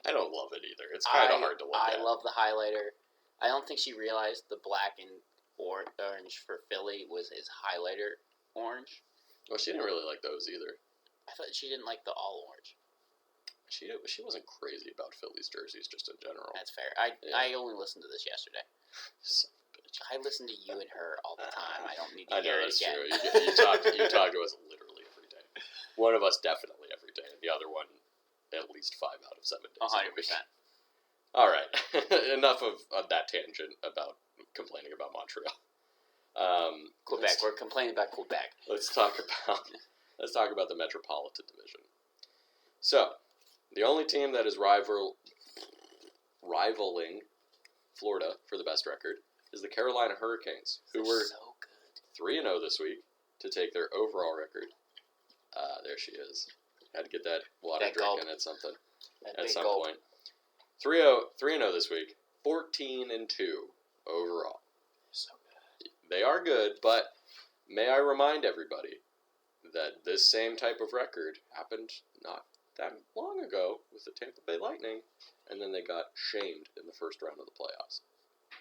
I don't love it either. It's kind of hard to look at. I love the highlighter. I don't think she realized the black and orange for Philly was his highlighter orange. Well, she didn't really like those either. I thought she didn't like the all orange. She wasn't crazy about Philly's jerseys just in general. That's fair. I only listened to this yesterday. Son of a bitch. I listen to you and her all the time. I don't need to hear it again. I know, that's true. You talk to us literally every day. One of us definitely every day. The other one at least 5 out of 7 days. 100%. All right. Enough of that tangent about complaining about Montreal. Quebec. We're complaining about Quebec. Let's talk about the Metropolitan Division. So, the only team that is rivaling Florida for the best record is the Carolina Hurricanes, who were so good. 3-0 this week to take their overall record. There she is. Had to get that water drink in at some point. 3-0 this week. 14-2 overall. So good. They are good, but may I remind everybody that this same type of record happened not that long ago with the Tampa Bay Lightning, and then they got shamed in the first round of the playoffs.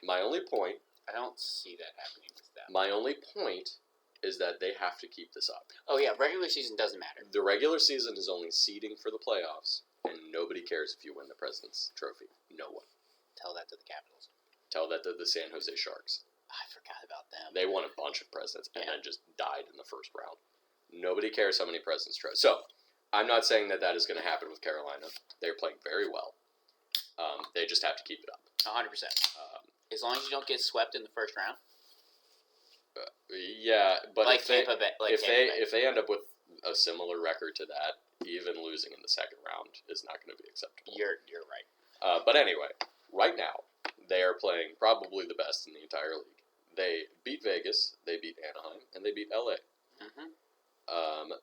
My only point... I don't see that happening with them. My only point is that they have to keep this up. Oh yeah, regular season doesn't matter. The regular season is only seeding for the playoffs, and nobody cares if you win the President's Trophy. No one. Tell that to the Capitals. Tell that to the San Jose Sharks. I forgot about them. They won a bunch of Presidents and then just died in the first round. Nobody cares how many President's Trophies. So, I'm not saying that is going to happen with Carolina. They're playing very well. They just have to keep it up. 100%. As long as you don't get swept in the first round. Yeah, but like if they end up with a similar record to that, even losing in the second round is not going to be acceptable. You're right. But anyway, right now they are playing probably the best in the entire league. They beat Vegas, they beat Anaheim, and they beat LA. Mm-hmm.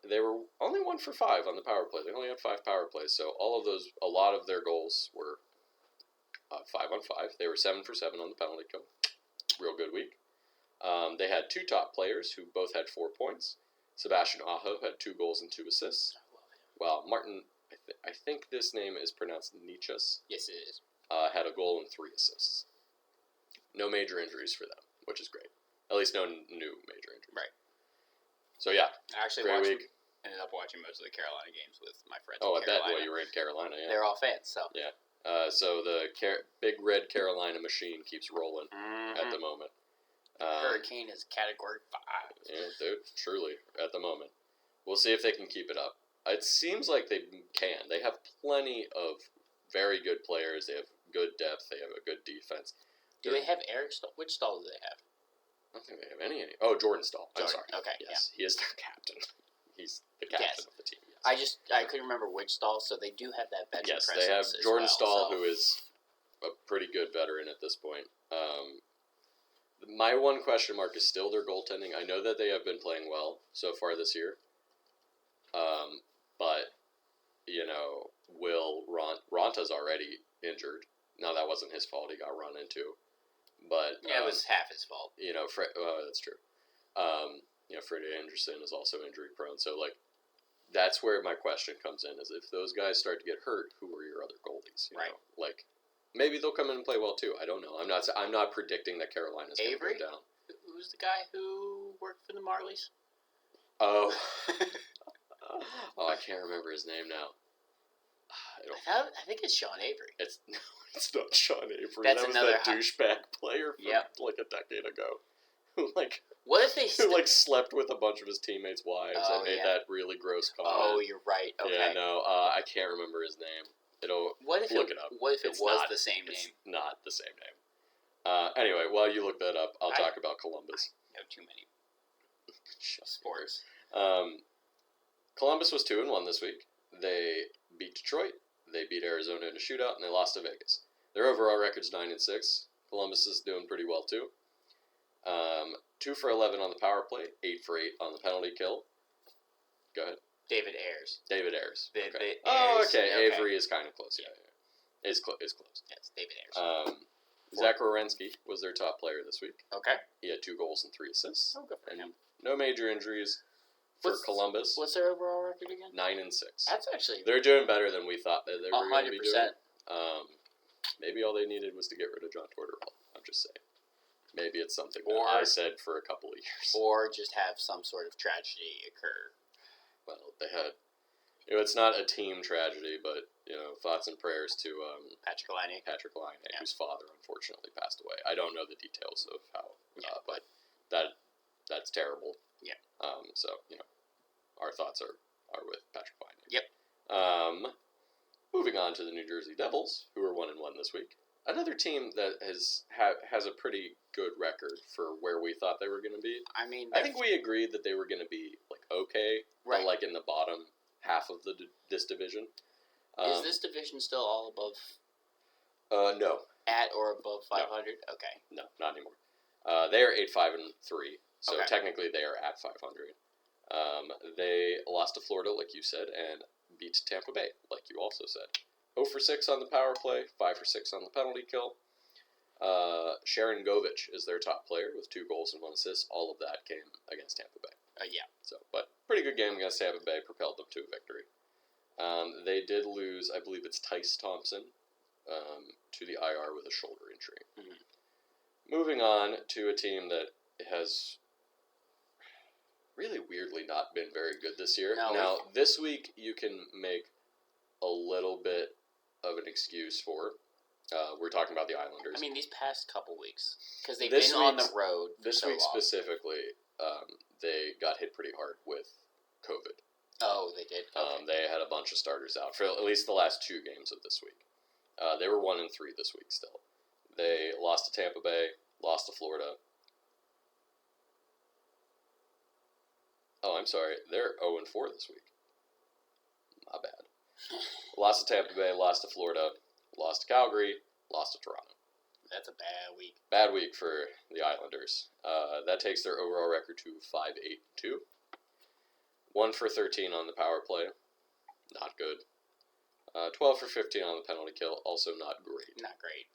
They were only 1 for 5 on the power play. They only had 5 power plays, so a lot of their goals were 5 on 5. They were 7 for 7 on the penalty kill. Real good week. They had 2 top players who both had 4 points. Sebastian Aho had 2 goals and 2 assists. While Martin, I think this name is pronounced Nichas. Yes, it is. Had a goal and 3 assists. No major injuries for them. which is great. At least no new major injuries. Right. So, yeah. I actually ended up watching most of the Carolina games with my friends. Oh, I bet. Well, you were in Carolina, yeah. They're all fans, so. Yeah. So the big red Carolina machine keeps rolling at the moment. Hurricane is Category 5. Yeah, dude, truly, at the moment. We'll see if they can keep it up. It seems like they can. They have plenty of very good players. They have good depth. They have a good defense. Do they have Eric Stahl? Which Stahl do they have? I don't think they have any. Oh, Jordan Stahl. I'm sorry. Okay, yes, he is their captain. He's the captain of the team. Yes. I couldn't remember which Stahl, so they do have that veteran presence. Yes, they have Jordan Stahl, who is a pretty good veteran at this point. My one question mark is still their goaltending. I know that they have been playing well so far this year. But, Ronta's already injured. Now, that wasn't his fault. He got run into. But it was half his fault. That's true. Freddie Anderson is also injury prone. So, that's where my question comes in: is if those guys start to get hurt, who are your other goalies? You know? Maybe they'll come in and play well too. I don't know. I'm not predicting that Carolina's going to go down. Who's the guy who worked for the Marlies? Oh, I can't remember his name now. I think it's Sean Avery. It's not Sean Avery. That's that was that douchebag player from a decade ago. Who what if they slept with a bunch of his teammates' wives and made that really gross comment? Oh, you're right. Okay. Yeah, no, I can't remember his name. Look it up. What if it was the same name? It's not the same name. Anyway, while you look that up, I'll talk about Columbus. I know too many sports. Columbus was 2-1 this week. They beat Detroit. They beat Arizona in a shootout, and they lost to Vegas. Their overall record's 9-6. Columbus is doing pretty well too. 2 for 11 on the power play, 8 for 8 on the penalty kill. Go ahead. David Ayers. Okay. Okay. Avery is kind of close. Yeah. Is close. Yes, David Ayers. Zach Werenski was their top player this week. Okay. He had 2 goals and 3 assists. Oh, good for him. No major injuries for Columbus. What's their overall record again? 9-6. That's actually... They're doing better than we thought that they were going to be doing. 100%. Maybe all they needed was to get rid of John Tortorella. I'm just saying. Maybe it's something that I said for a couple of years. Or just have some sort of tragedy occur. Well, they had... it's not a team tragedy, but, thoughts and prayers to Patrick Laine, whose father unfortunately passed away. I don't know the details of how, but that's terrible. Yeah. So, our thoughts are with Patrick Laine. Yep. Moving on to the New Jersey Devils, who are 1-1 this week. Another team that has a pretty good record for where we thought they were going to be. I mean, I think we agreed that they were going to be okay, right? But in the bottom half of this division. Is this division still all above? No. At or above 500? No. Okay. No, not anymore. They are 8-5-3, so technically they are at 500. They lost to Florida, like you said, and beat Tampa Bay, like you also said. 0 for 6 on the power play, 5 for 6 on the penalty kill. Sharon Govich is their top player with 2 goals and 1 assist. All of that came against Tampa Bay. Yeah. So, but pretty good game against Tampa Bay, propelled them to a victory. They did lose, I believe it's Tice Thompson, to the IR with a shoulder injury. Mm-hmm. Moving on to a team that has really weirdly not been very good this year. No. Now, this week you can make a little bit of an excuse for. We're talking about the Islanders. I mean, these past couple weeks, because they've been on the road for This so week long. Specifically, they got hit pretty hard with COVID. Oh, they did? Okay. They had a bunch of starters out for at least the last 2 games of this week. They were 1-3 this week still. They lost to Tampa Bay, lost to Florida. Oh, I'm sorry. They're 0-4 this week. My bad. Lost to Tampa Bay, lost to Florida, lost to Calgary, lost to Toronto. That's a bad week. Bad week for the Islanders. That takes their overall record to 5-8-2. 1 for 13 on the power play. Not good. 12 for 15 on the penalty kill. Also not great. Not great.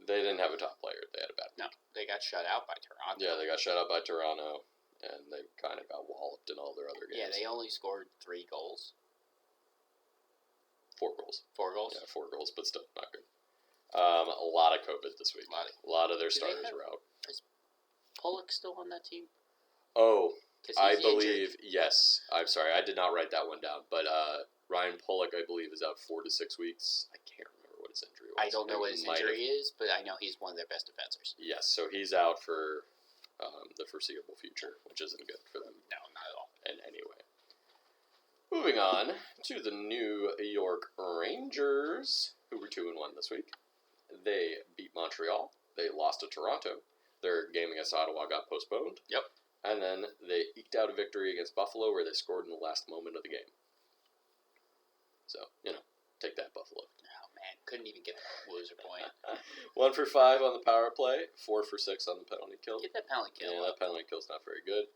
They didn't have a top player. They had a bad week. No, they got shut out by Toronto. Yeah, they got shut out by Toronto, and they kind of got walloped in all their other games. Yeah, they only scored 3 goals. 4 goals. 4 goals? Yeah, 4 goals, but still not good. A lot of COVID this week. A lot of their starters were out. Is Pollock still on that team? Oh, I injured. believe, yes. I'm sorry, I did not write that one down. But Ryan Pollock, I believe, is out 4 to 6 weeks. I can't remember what his injury was. I don't know what his injury is, but I know he's one of their best defenders. Yes, so he's out for the foreseeable future, which isn't good for them. No, not at all. In any way. Moving on to the New York Rangers, who were 2-1 this week. They beat Montreal. They lost to Toronto. Their game against Ottawa got postponed. Yep. And then they eked out a victory against Buffalo where they scored in the last moment of the game. So, take that, Buffalo. Oh, man. Couldn't even get the loser point. 1 for 5 on the power play, 4 for 6 on the penalty kill. Get that penalty kill. Yeah, that penalty kill's not very good.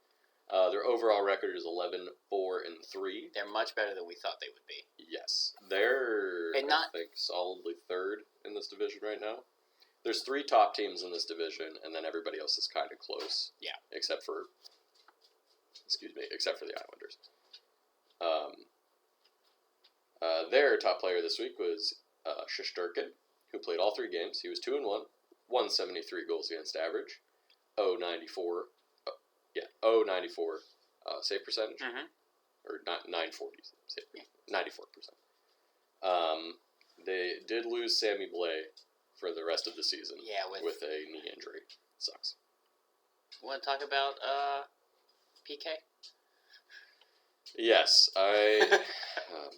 Their overall record is 11-4-3. They're much better than we thought they would be. Yes. They're, I think, solidly third in this division right now. There's 3 top teams in this division, and then everybody else is kind of close. Yeah. Except for the Islanders. Their top player this week was Shesterkin, who played all 3 games. He was 2-1, 173 goals against average, 0.94 save percentage, or 940 save percentage, 94%. They did lose Sammy Blais for the rest of the season. Yeah, with a knee injury. Sucks. Want to talk about PK? Yes, oh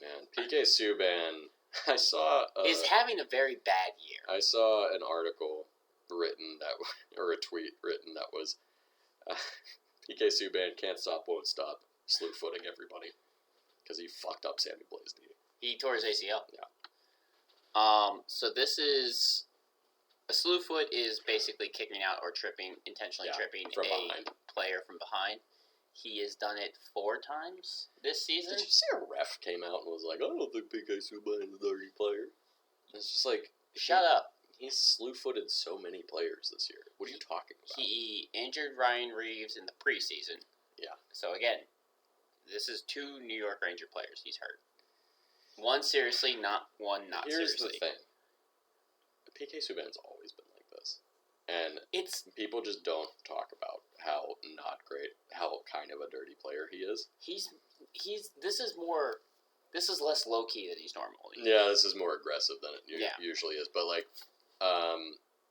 man, PK Subban. I saw is having a very bad year. I saw an article written or a tweet written that was PK Subban can't stop, won't stop, slew footing everybody because he fucked up Sammy Blais' knee. He tore his ACL. Yeah. So this is a slew foot is basically kicking out or intentionally tripping from a behind. Player from behind. He has done it 4 times this season. Did you see a ref came out and was like, I don't think PK Subban is a dirty player? It's just like, shut up. He's slew-footed so many players this year. What are you talking about? He injured Ryan Reeves in the preseason. Yeah. So again, this is 2 New York Ranger players he's hurt. One seriously, one not seriously. Here's the thing. PK Subban's always been like this. And people just don't talk about how not great, how kind of a dirty player he is. This is less low-key than he's normally. Yeah, this is more aggressive than it usually is. But,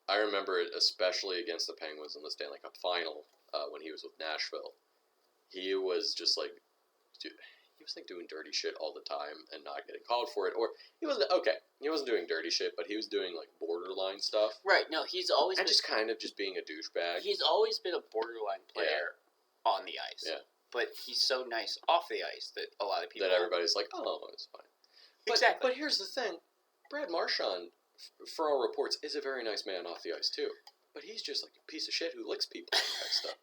I remember it especially against the Penguins in the Stanley Cup Final when he was with Nashville. He was just, doing dirty shit all the time and not getting called for it. Or, he wasn't doing dirty shit, but he was doing, borderline stuff. Right, no, he's always and just kind of just being a douchebag. He's always been a borderline player on the ice. Yeah. But he's so nice off the ice that a lot of people... That everybody's like, oh, it's fine. Exactly. But here's the thing. Brad Marchand, for all reports, is a very nice man off the ice, too. But he's just like a piece of shit who licks people and that stuff.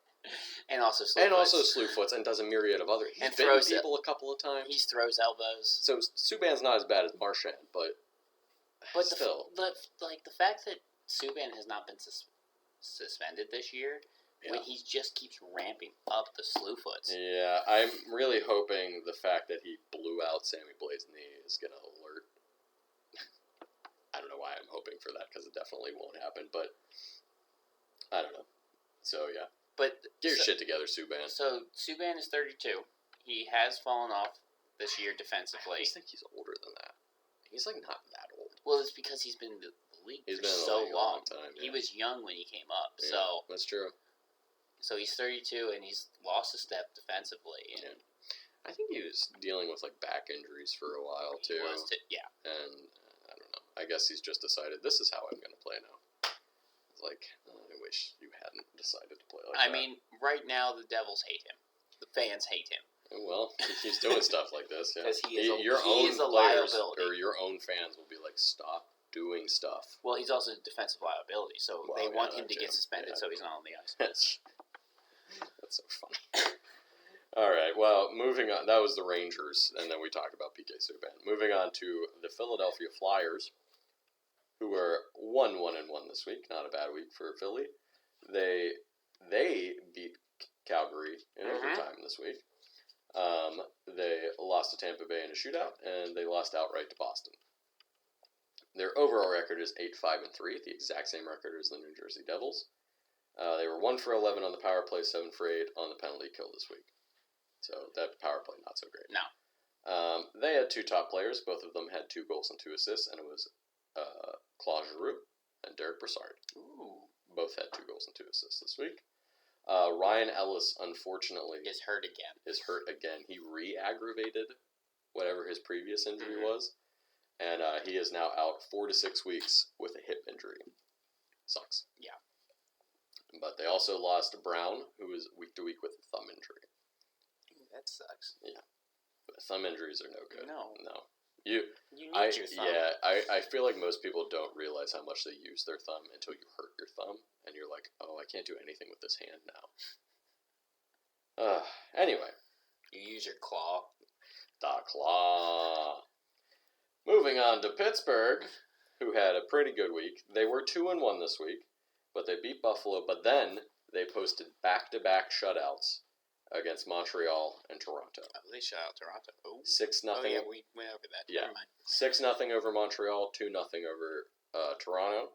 And also slew foots and does a myriad of other... He's bitten people a couple of times. He throws elbows. So Subban's not as bad as Marchand, but still. The fact that Subban has not been suspended this year... Yeah. When he just keeps ramping up the slew foots. Yeah, I'm really hoping the fact that he blew out Sammy Blais' knee is going to alert. I don't know why I'm hoping for that, because it definitely won't happen, but I don't know. So, yeah. But get your shit together, Subban. So, Subban is 32. He has fallen off this year defensively. I just think he's older than that. He's, not that old. Well, it's because he's been in the league for so long. Time, yeah. He was young when he came up, yeah, so... That's true. So he's 32 and he's lost a step defensively. Yeah. I think he was dealing with back injuries for a while too. He was yeah. And I don't know. I guess he's just decided this is how I'm going to play now. It's I wish you hadn't decided to play like that. I mean, right now the Devils hate him. The fans hate him. Well, he's doing stuff like this. Yeah. Because he is a players liability. Or your own fans will be like, stop doing stuff. Well, he's also a defensive liability, so they want him to get suspended so he's not on the ice. That's so funny. All right, well, moving on. That was the Rangers, and then we talked about PK Subban. Moving on to the Philadelphia Flyers, who were 1-1-1 this week. Not a bad week for Philly. They beat Calgary in overtime this week. They lost to Tampa Bay in a shootout, and they lost outright to Boston. Their overall record is 8-5-3, the exact same record as the New Jersey Devils. They were 1 for 11 on the power play, 7 for 8 on the penalty kill this week. So that power play not so great. No. They had 2 top players. Both of them had 2 goals and 2 assists, and it was Claude Giroux and Derek Brassard. Ooh. Both had 2 goals and 2 assists this week. Ryan Ellis, unfortunately, is hurt again. He re-aggravated whatever his previous injury was, and he is now out 4 to 6 weeks with a hip injury. Sucks. Yeah. But they also lost Brown, who is week to week with a thumb injury. Ooh, that sucks. Yeah. But thumb injuries are no good. No. You need your thumb. Yeah, I feel like most people don't realize how much they use their thumb until you hurt your thumb, and you're like, oh, I can't do anything with this hand now. Anyway. You use your claw. The claw. Moving on to Pittsburgh, who had a pretty good week. They were 2-1 this week, but they beat Buffalo, but then they posted back-to-back shutouts against Montreal and Toronto. Oh, they shut out Toronto. 6-0. Oh, yeah, we went over that. Yeah. 6-0 over Montreal, 2-0 over Toronto.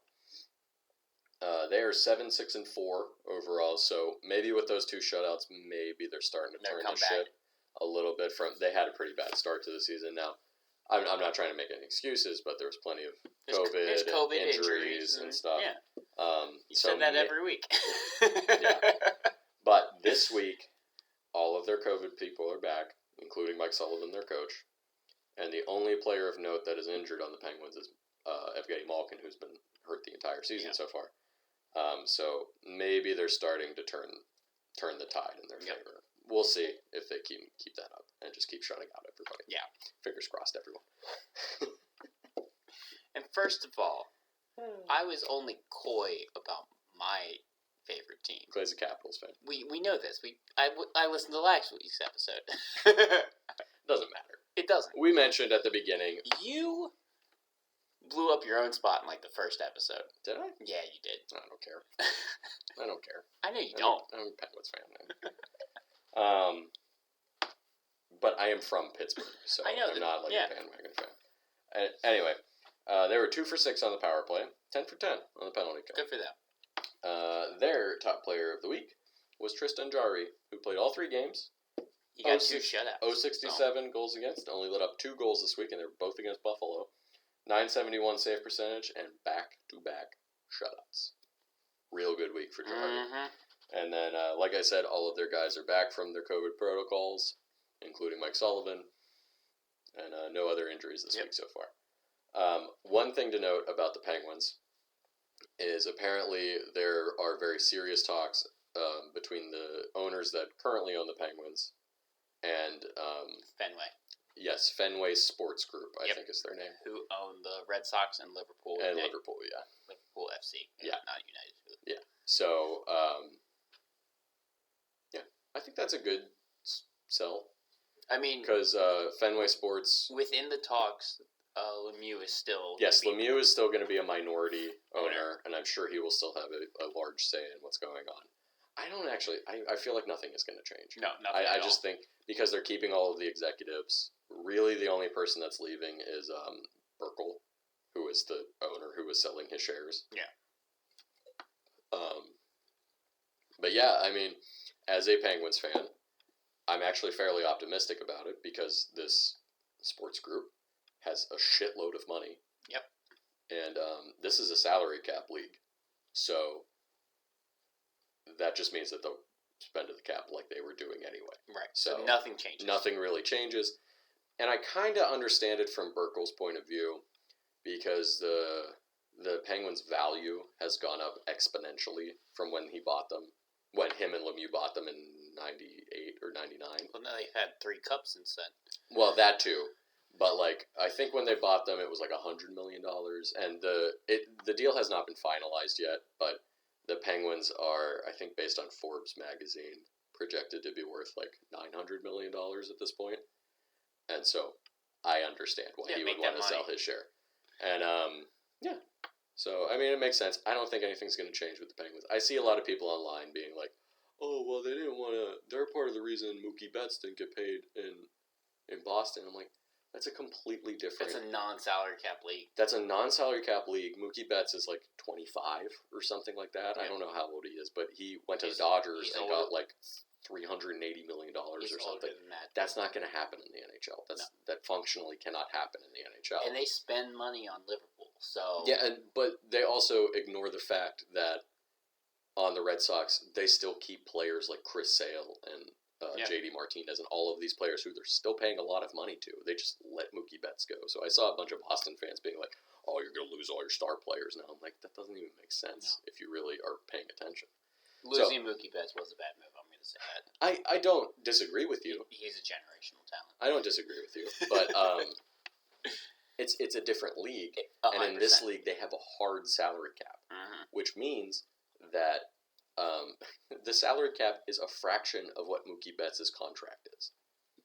They are 7-6-4 overall, so maybe with those 2 shutouts, maybe they're starting to turn the ship a little bit from. They had a pretty bad start to the season. Now, I'm not trying to make any excuses, but there's plenty of COVID injuries and stuff. Yeah. You said that every week. Yeah. But this week, all of their COVID people are back, including Mike Sullivan, their coach. And the only player of note that is injured on the Penguins is Evgeny Malkin, who's been hurt the entire season so far. So maybe they're starting to turn the tide in their favor. We'll see if they keep that up and just keep shutting out everybody. Yeah. Fingers crossed, everyone. And first of all, I was only coy about my favorite team. Clay's a Capitals fan. We know this. I listened to last week's episode. Doesn't matter. It doesn't. We mentioned at the beginning. You blew up your own spot in like the first episode. Did I? Yeah, you did. I don't care. I don't care. I know you don't. I'm a Penguins fan, man. But I am from Pittsburgh, so I'm not like a bandwagon fan. Anyway, they were 2 for 6 on the power play, 10 for 10 on the penalty kill. Good for them. Their top player of the week was Tristan Jarry, who played all 3 games. He got 2 shutouts. 0.67 goals against, only let up 2 goals this week, and they were both against Buffalo. 971 save percentage, and back-to-back shutouts. Real good week for Jarry. And then, like I said, all of their guys are back from their COVID protocols, including Mike Sullivan, and no other injuries this week so far. One thing to note about the Penguins is apparently there are very serious talks between the owners that currently own the Penguins and Fenway. Yes, Fenway Sports Group, I think is their name. Who own the Red Sox and Liverpool. And Liverpool, yeah. Liverpool FC. Yeah. Not United. Yeah. So, I think that's a good sell. I mean... Because Fenway Sports... Within the talks, Lemieux is still... Yes, Lemieux is still going to be a minority owner, and I'm sure he will still have a large say in what's going on. I don't actually... I feel like nothing is going to change. No, nothing I just think, because they're keeping all of the executives, really the only person that's leaving is Burkle, who is the owner who was selling his shares. Yeah. But yeah, I mean, as a Penguins fan, I'm actually fairly optimistic about it because this sports group has a shitload of money. Yep. And this is a salary cap league. So that just means that they'll spend to the cap like they were doing anyway. Right. So nothing changes. Nothing really changes. And I kind of understand it from Burkle's point of view because the Penguins' value has gone up exponentially from when he bought them. When him and Lemieux bought them in 98 or 99. Well, now they've had 3 cups since then. Well, that too. But, like, I think when they bought them, it was like $100 million. And the deal has not been finalized yet, but the Penguins are, I think based on Forbes magazine, projected to be worth like $900 million at this point. And so I understand why he would want to sell his share. And, yeah. So, I mean, it makes sense. I don't think anything's going to change with the Penguins. I see a lot of people online being like, oh, well, they didn't want to... They're part of the reason Mookie Betts didn't get paid in Boston. I'm like, That's a completely different. That's a non-salary cap league. That's a non-salary cap league. Mookie Betts is like 25 or something like that. Yeah. I don't know how old he is, but he went to the Dodgers and got like $380 million or something. That's not going to happen in the NHL. That functionally cannot happen in the NHL. And they spend money on Liverpool, so yeah. But they also ignore the fact that on the Red Sox they still keep players like Chris Sale and JD Martinez and all of these players who they're still paying a lot of money to. They just let Mookie Betts go. So I saw a bunch of Boston fans being like, "Oh, you're going to lose all your star players now." I'm like, that doesn't even make sense if you really are paying attention. Losing Mookie Betts was a bad move. I'm going to say that. I don't disagree with you. He's a generational talent. I don't disagree with you, but it's a different league, 100%. And in this league they have a hard salary cap, which means that the salary cap is a fraction of what Mookie Betts' contract is.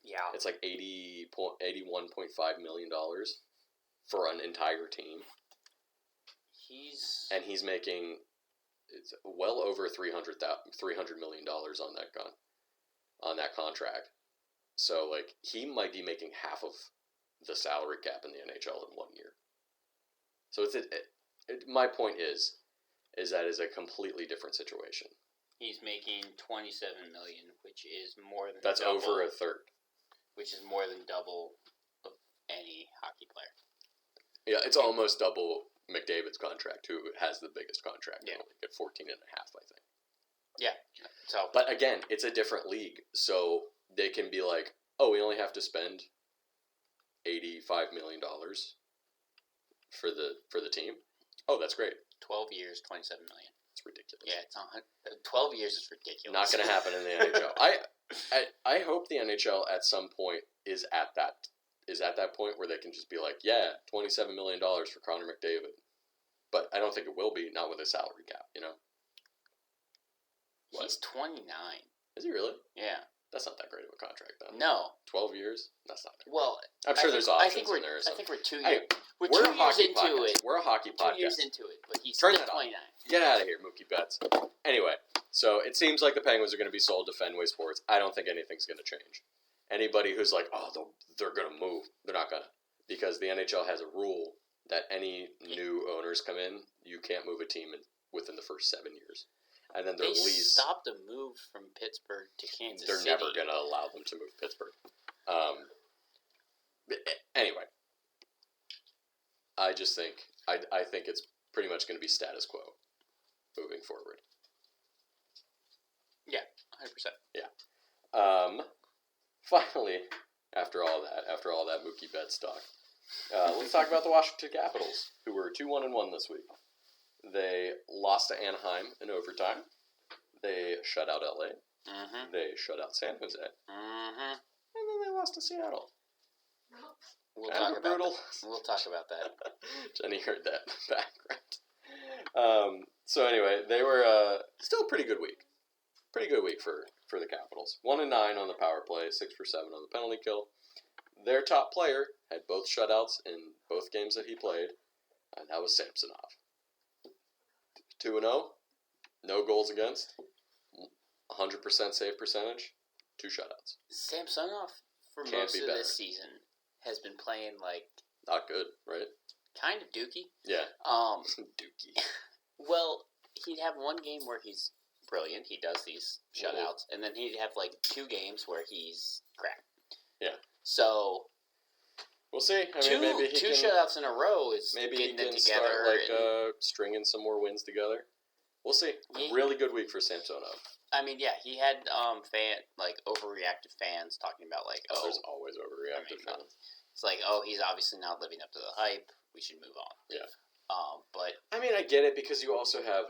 Yeah, it's like $81.5 million for an entire team. He's making it's well over $300 million on that contract. So like he might be making half of the salary cap in the NHL in 1 year. So my point is that is a completely different situation. He's making $27 million, which is more than that's double, over a third. Which is more than double of any hockey player. Yeah, it's almost double McDavid's contract, who has the biggest contract. Yeah, at 14 and a half, I think. Yeah. So, but again, it's a different league, so they can be like, "Oh, we only have to spend $85 million for the team." Oh, that's great. 12 years, $27 million. It's ridiculous. Yeah, it's 12 years is ridiculous. Not going to happen in the NHL. I hope the NHL at some point is at that point where they can just be like, yeah, $27 million for Connor McDavid. But I don't think it will be, not with a salary cap, you know? What? He's 29. Is he really? Yeah. That's not that great of a contract, then. No. 12 years? That's not. Well, I'm sure there's options in there. I think we're 2 years. We're 2 years into it. We're a hockey podcast. 2 years into it, but he's still 29. Get out of here, Mookie Betts. Anyway, so it seems like the Penguins are going to be sold to Fenway Sports. I don't think anything's going to change. Anybody who's like, oh, they're going to move, they're not going to. Because the NHL has a rule that any new owners come in, you can't move a team within the first 7 years. And then their lease stopped a move from Pittsburgh to Kansas City. They're never going to allow them to move Pittsburgh. Anyway, I just think I think it's pretty much going to be status quo moving forward. Yeah, 100%. Yeah. Finally, after all that Mookie Betts talk, let's talk about the Washington Capitals, who were 2-1-1 this week. They lost to Anaheim in overtime. They shut out LA. Mm-hmm. They shut out San Jose. Mm-hmm. And then they lost to Seattle. We'll talk about that. Jenny heard that in the background. So anyway, they were still a pretty good week. Pretty good week for the Capitals. 1-9 on the power play, 6 for 7 on the penalty kill. Their top player had both shutouts in both games that he played, and that was Samsonov. 2-0, no goals against, 100% save percentage, 2 shutouts. Samsonov, for most of this season, has been playing like... Not good, right? Kind of dookie. Yeah. Dookie. Well, he'd have one game where he's brilliant. He does these shutouts. And then he'd have like 2 games where he's crap. Yeah. So... We'll see. I mean, maybe he two shutouts in a row is maybe getting he can it together. Start stringing some more wins together. We'll see. Really good week for Samsonov. I mean, yeah, he had overreactive fans talking about like, oh, there's always overreactive fans. It's like, oh, he's obviously not living up to the hype. We should move on. Yeah. But I mean, I get it because you also have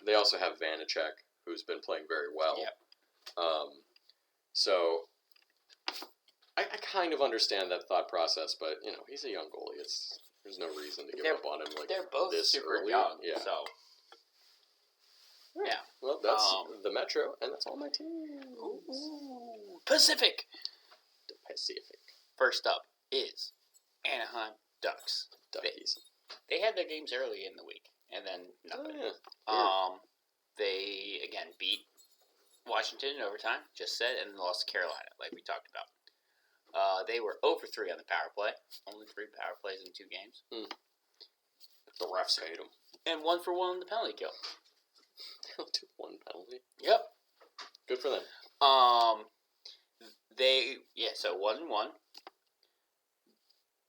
they also have Vanacek, who's been playing very well. Yeah. So I kind of understand that thought process, but you know, he's a young goalie. There's no reason to give up on him. Like they're both this super early. young. Yeah. So. Yeah. Well, that's the Metro, and that's all my teams. Ooh. Pacific. The Pacific. First up is Anaheim Ducks. Duckies. They had their games early in the week, and then nothing. Oh, yeah. They again beat Washington in overtime, just said, and lost to Carolina, like we talked about. They were 0 for 3 on the power play. Only 3 power plays in 2 games. The refs hate them. And 1 for 1 on the penalty kill. They only took 1 penalty? Yep. Good for them. So 1-1.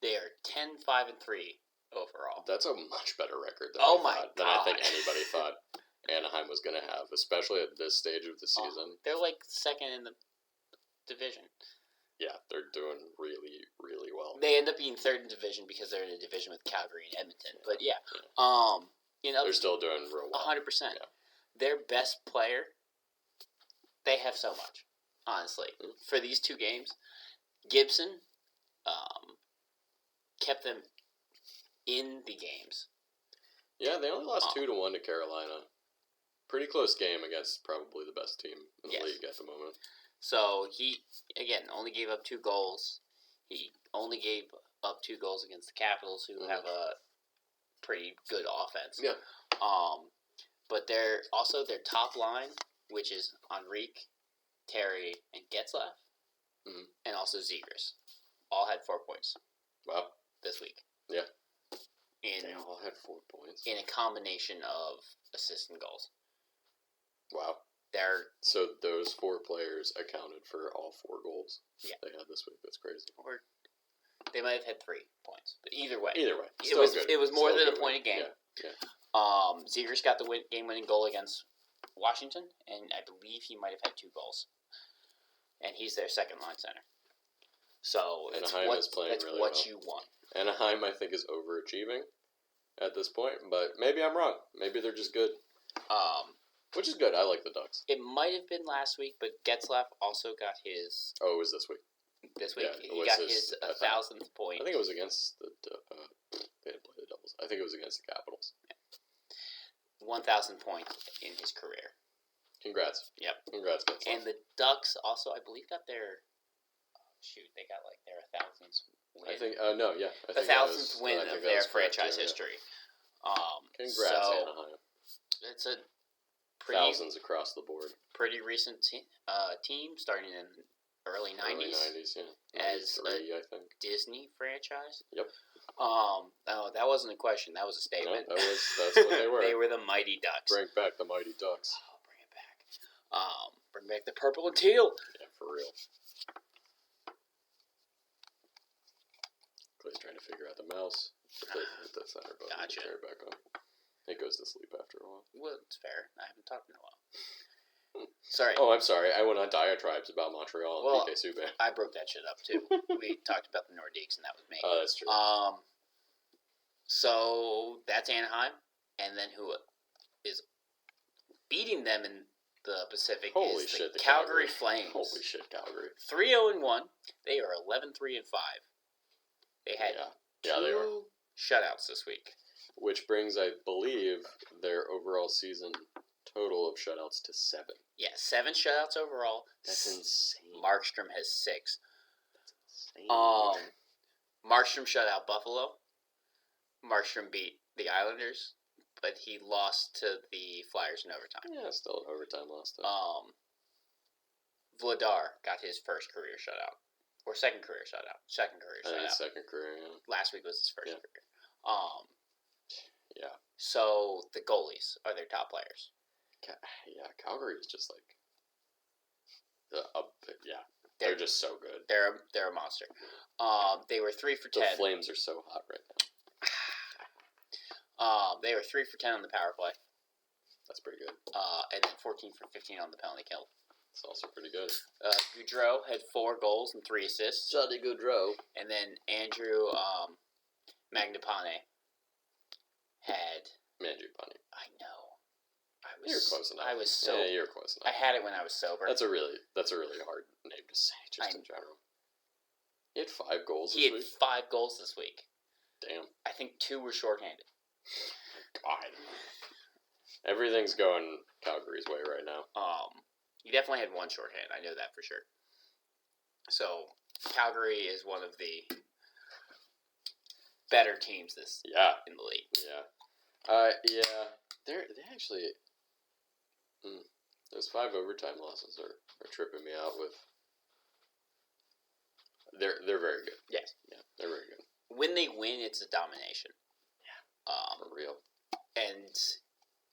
They are 10-5-3 overall. That's a much better record than I think anybody thought Anaheim was going to have, especially at this stage of the season. They're like second in the division. Yeah, they're doing really, really well. They end up being third in division because they're in a division with Calgary and Edmonton. But yeah. They're still doing real well. 100%. Yeah. Their best player, they have so much, honestly. Mm-hmm. For these 2 games, Gibson kept them in the games. Yeah, they only lost 2-1 to Carolina. Pretty close game against probably the best team in the league at the moment. So he, again, only gave up 2 goals. He only gave up 2 goals against the Capitals, who have a pretty good offense. Yeah. But their top line, which is Henrique, Terry, and Getzlaf, and also Zegras, all had 4 points. Wow. This week. Yeah. They all had 4 points. In a combination of assists and goals. Wow. So those 4 players accounted for all 4 goals they had this week. That's crazy. Or they might have had 3 points. But either way. It was more than a point a game. Yeah. Zegras got the game-winning goal against Washington, and I believe he might have had 2 goals. And he's their second-line center. So Anaheim is playing really well. That's what you want. Anaheim, I think, is overachieving at this point, but maybe I'm wrong. Maybe they're just good. Which is good. I like the Ducks. It might have been last week, but Getzlaf also got his... Oh, it was this week. This week. Yeah, he got his 1,000th point. I think it was against the... they didn't play the Devils. I think it was against the Capitals. Yeah. 1,000 points in his career. Congrats. Yep. Congrats, Getzlaf. And the Ducks also, I believe, got their... they got like their 1,000th win. I think, no, yeah. The 1,000th win of their franchise history. Congrats, Anaheim. It's a thousands across the board. Pretty recent team, starting in early 90s. Early 90s, yeah. As I think. Disney franchise. Yep. No, that wasn't a question. That was a statement. No, that's what they were. They were the Mighty Ducks. Bring back the Mighty Ducks. Oh, bring it back. Bring back the purple and teal. Yeah, for real. Clay's trying to figure out the mouse. Hit that center button. Gotcha. Turn it back on. It goes to sleep after a while. Well, it's fair. I haven't talked in a while. Sorry. Oh, I'm sorry. I went on diatribes about Montreal and PK Subban. I broke that shit up, too. We talked about the Nordiques, and that was me. Oh, that's true. So, that's Anaheim. And then who is beating them in the Pacific is the Calgary Flames. Holy shit, Calgary. 3-0-1. They are 11-3-5. They had 2 shutouts this week. Which brings, I believe, their overall season total of shutouts to 7. Yeah, 7 shutouts overall. That's insane. Markstrom has 6. That's insane. Markstrom shut out Buffalo. Markstrom beat the Islanders, but he lost to the Flyers in overtime. Yeah, still an overtime loss, though. Vladar got his first career shutout. Or second career shutout. Second career shutout. Second career, yeah. Last week was his first career. Yeah. So the goalies are their top players. Calgary is just like they're just so good. They're a monster. They were 3 for 10. The Flames are so hot right now. They were 3 for 10 on the power play. That's pretty good. And then 14 for 15 on the penalty kill. It's also pretty good. Gaudreau had 4 goals and 3 assists. Johnny Gaudreau. And then Andrew Magnapane had... Mangiapane. I know. You're close enough. I was so... Yeah, you're close enough. I had it when I was sober. That's a really hard name to say, just in general. He had 5 goals this week? He had 5 goals this week. Damn. I think 2 were shorthanded. God. Everything's going Calgary's way right now. He definitely had 1 shorthand. I know that for sure. So, Calgary is one of the better teams in the league. Yeah. They actually... those 5 overtime losses are tripping me out with they're very good. Yes. Yeah, they're very good. When they win, it's a domination. Yeah. For real. And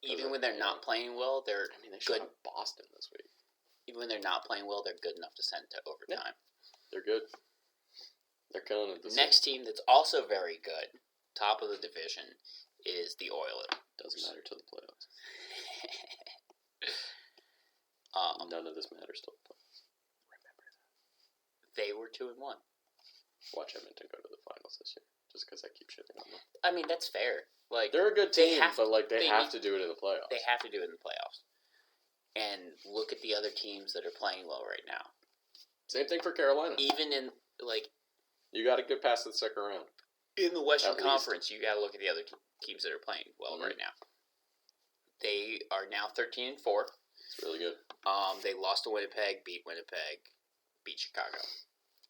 even when they're not playing well, they're they shot Boston this week. Even when they're not playing well, they're good enough to send to overtime. Yeah. They're good. They're killing it this Next team that's also very good, top of the division, is the Oilers. Doesn't matter till the playoffs. None of this matters till the playoffs. Remember that. They were 2-1. Watch Edmonton go to the finals this year, just because I keep shitting on them. I mean, that's fair. Like, they're a good team, but they have to do it in the playoffs. They have to do it in the playoffs. And look at the other teams that are playing well right now. Same thing for Carolina. Even in you got to get past the second round. In the Western Conference, you got to look at the other teams that are playing well right now. They are now 13-4. It's really good. They lost to Winnipeg, beat Chicago.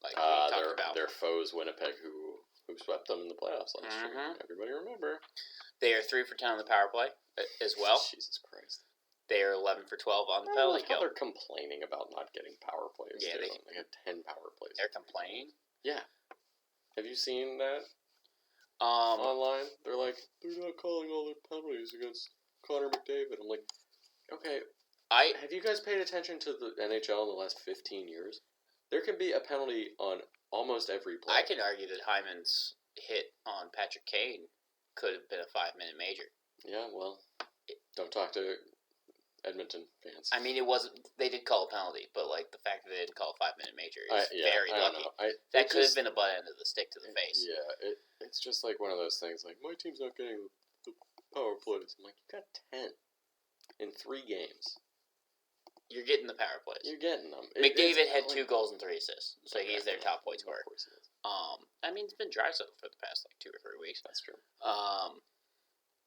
Like we talked about. Their foes, Winnipeg, who swept them in the playoffs last year. Everybody remember. They are 3 for 10 on the power play as well. Jesus Christ. They are 11 for 12 on the penalty kill. They're complaining about not getting power plays. Yeah, they have 10 power plays. They're complaining? Yeah. Have you seen that? Online? They're like, they're not calling all their penalties against Connor McDavid. I'm like, okay. Have you guys paid attention to the NHL in the last 15 years? There can be a penalty on almost every play. I can argue that Hyman's hit on Patrick Kane could have been a 5-minute major. Yeah, well, don't talk to Edmonton fans. I mean, it wasn't. They did call a penalty, but the fact that they didn't call a 5-minute major is very lucky. That could have been a butt end of the stick to the face. Yeah, it's just like one of those things. Like, my team's not getting the power plays. I'm like, you got 10 in 3 games. You're getting the power plays. You're getting them. McDavid had 2 goals and 3 assists, so he's their top point scorer. I mean, it's been Draisaitl for the past 2 or 3 weeks. That's true.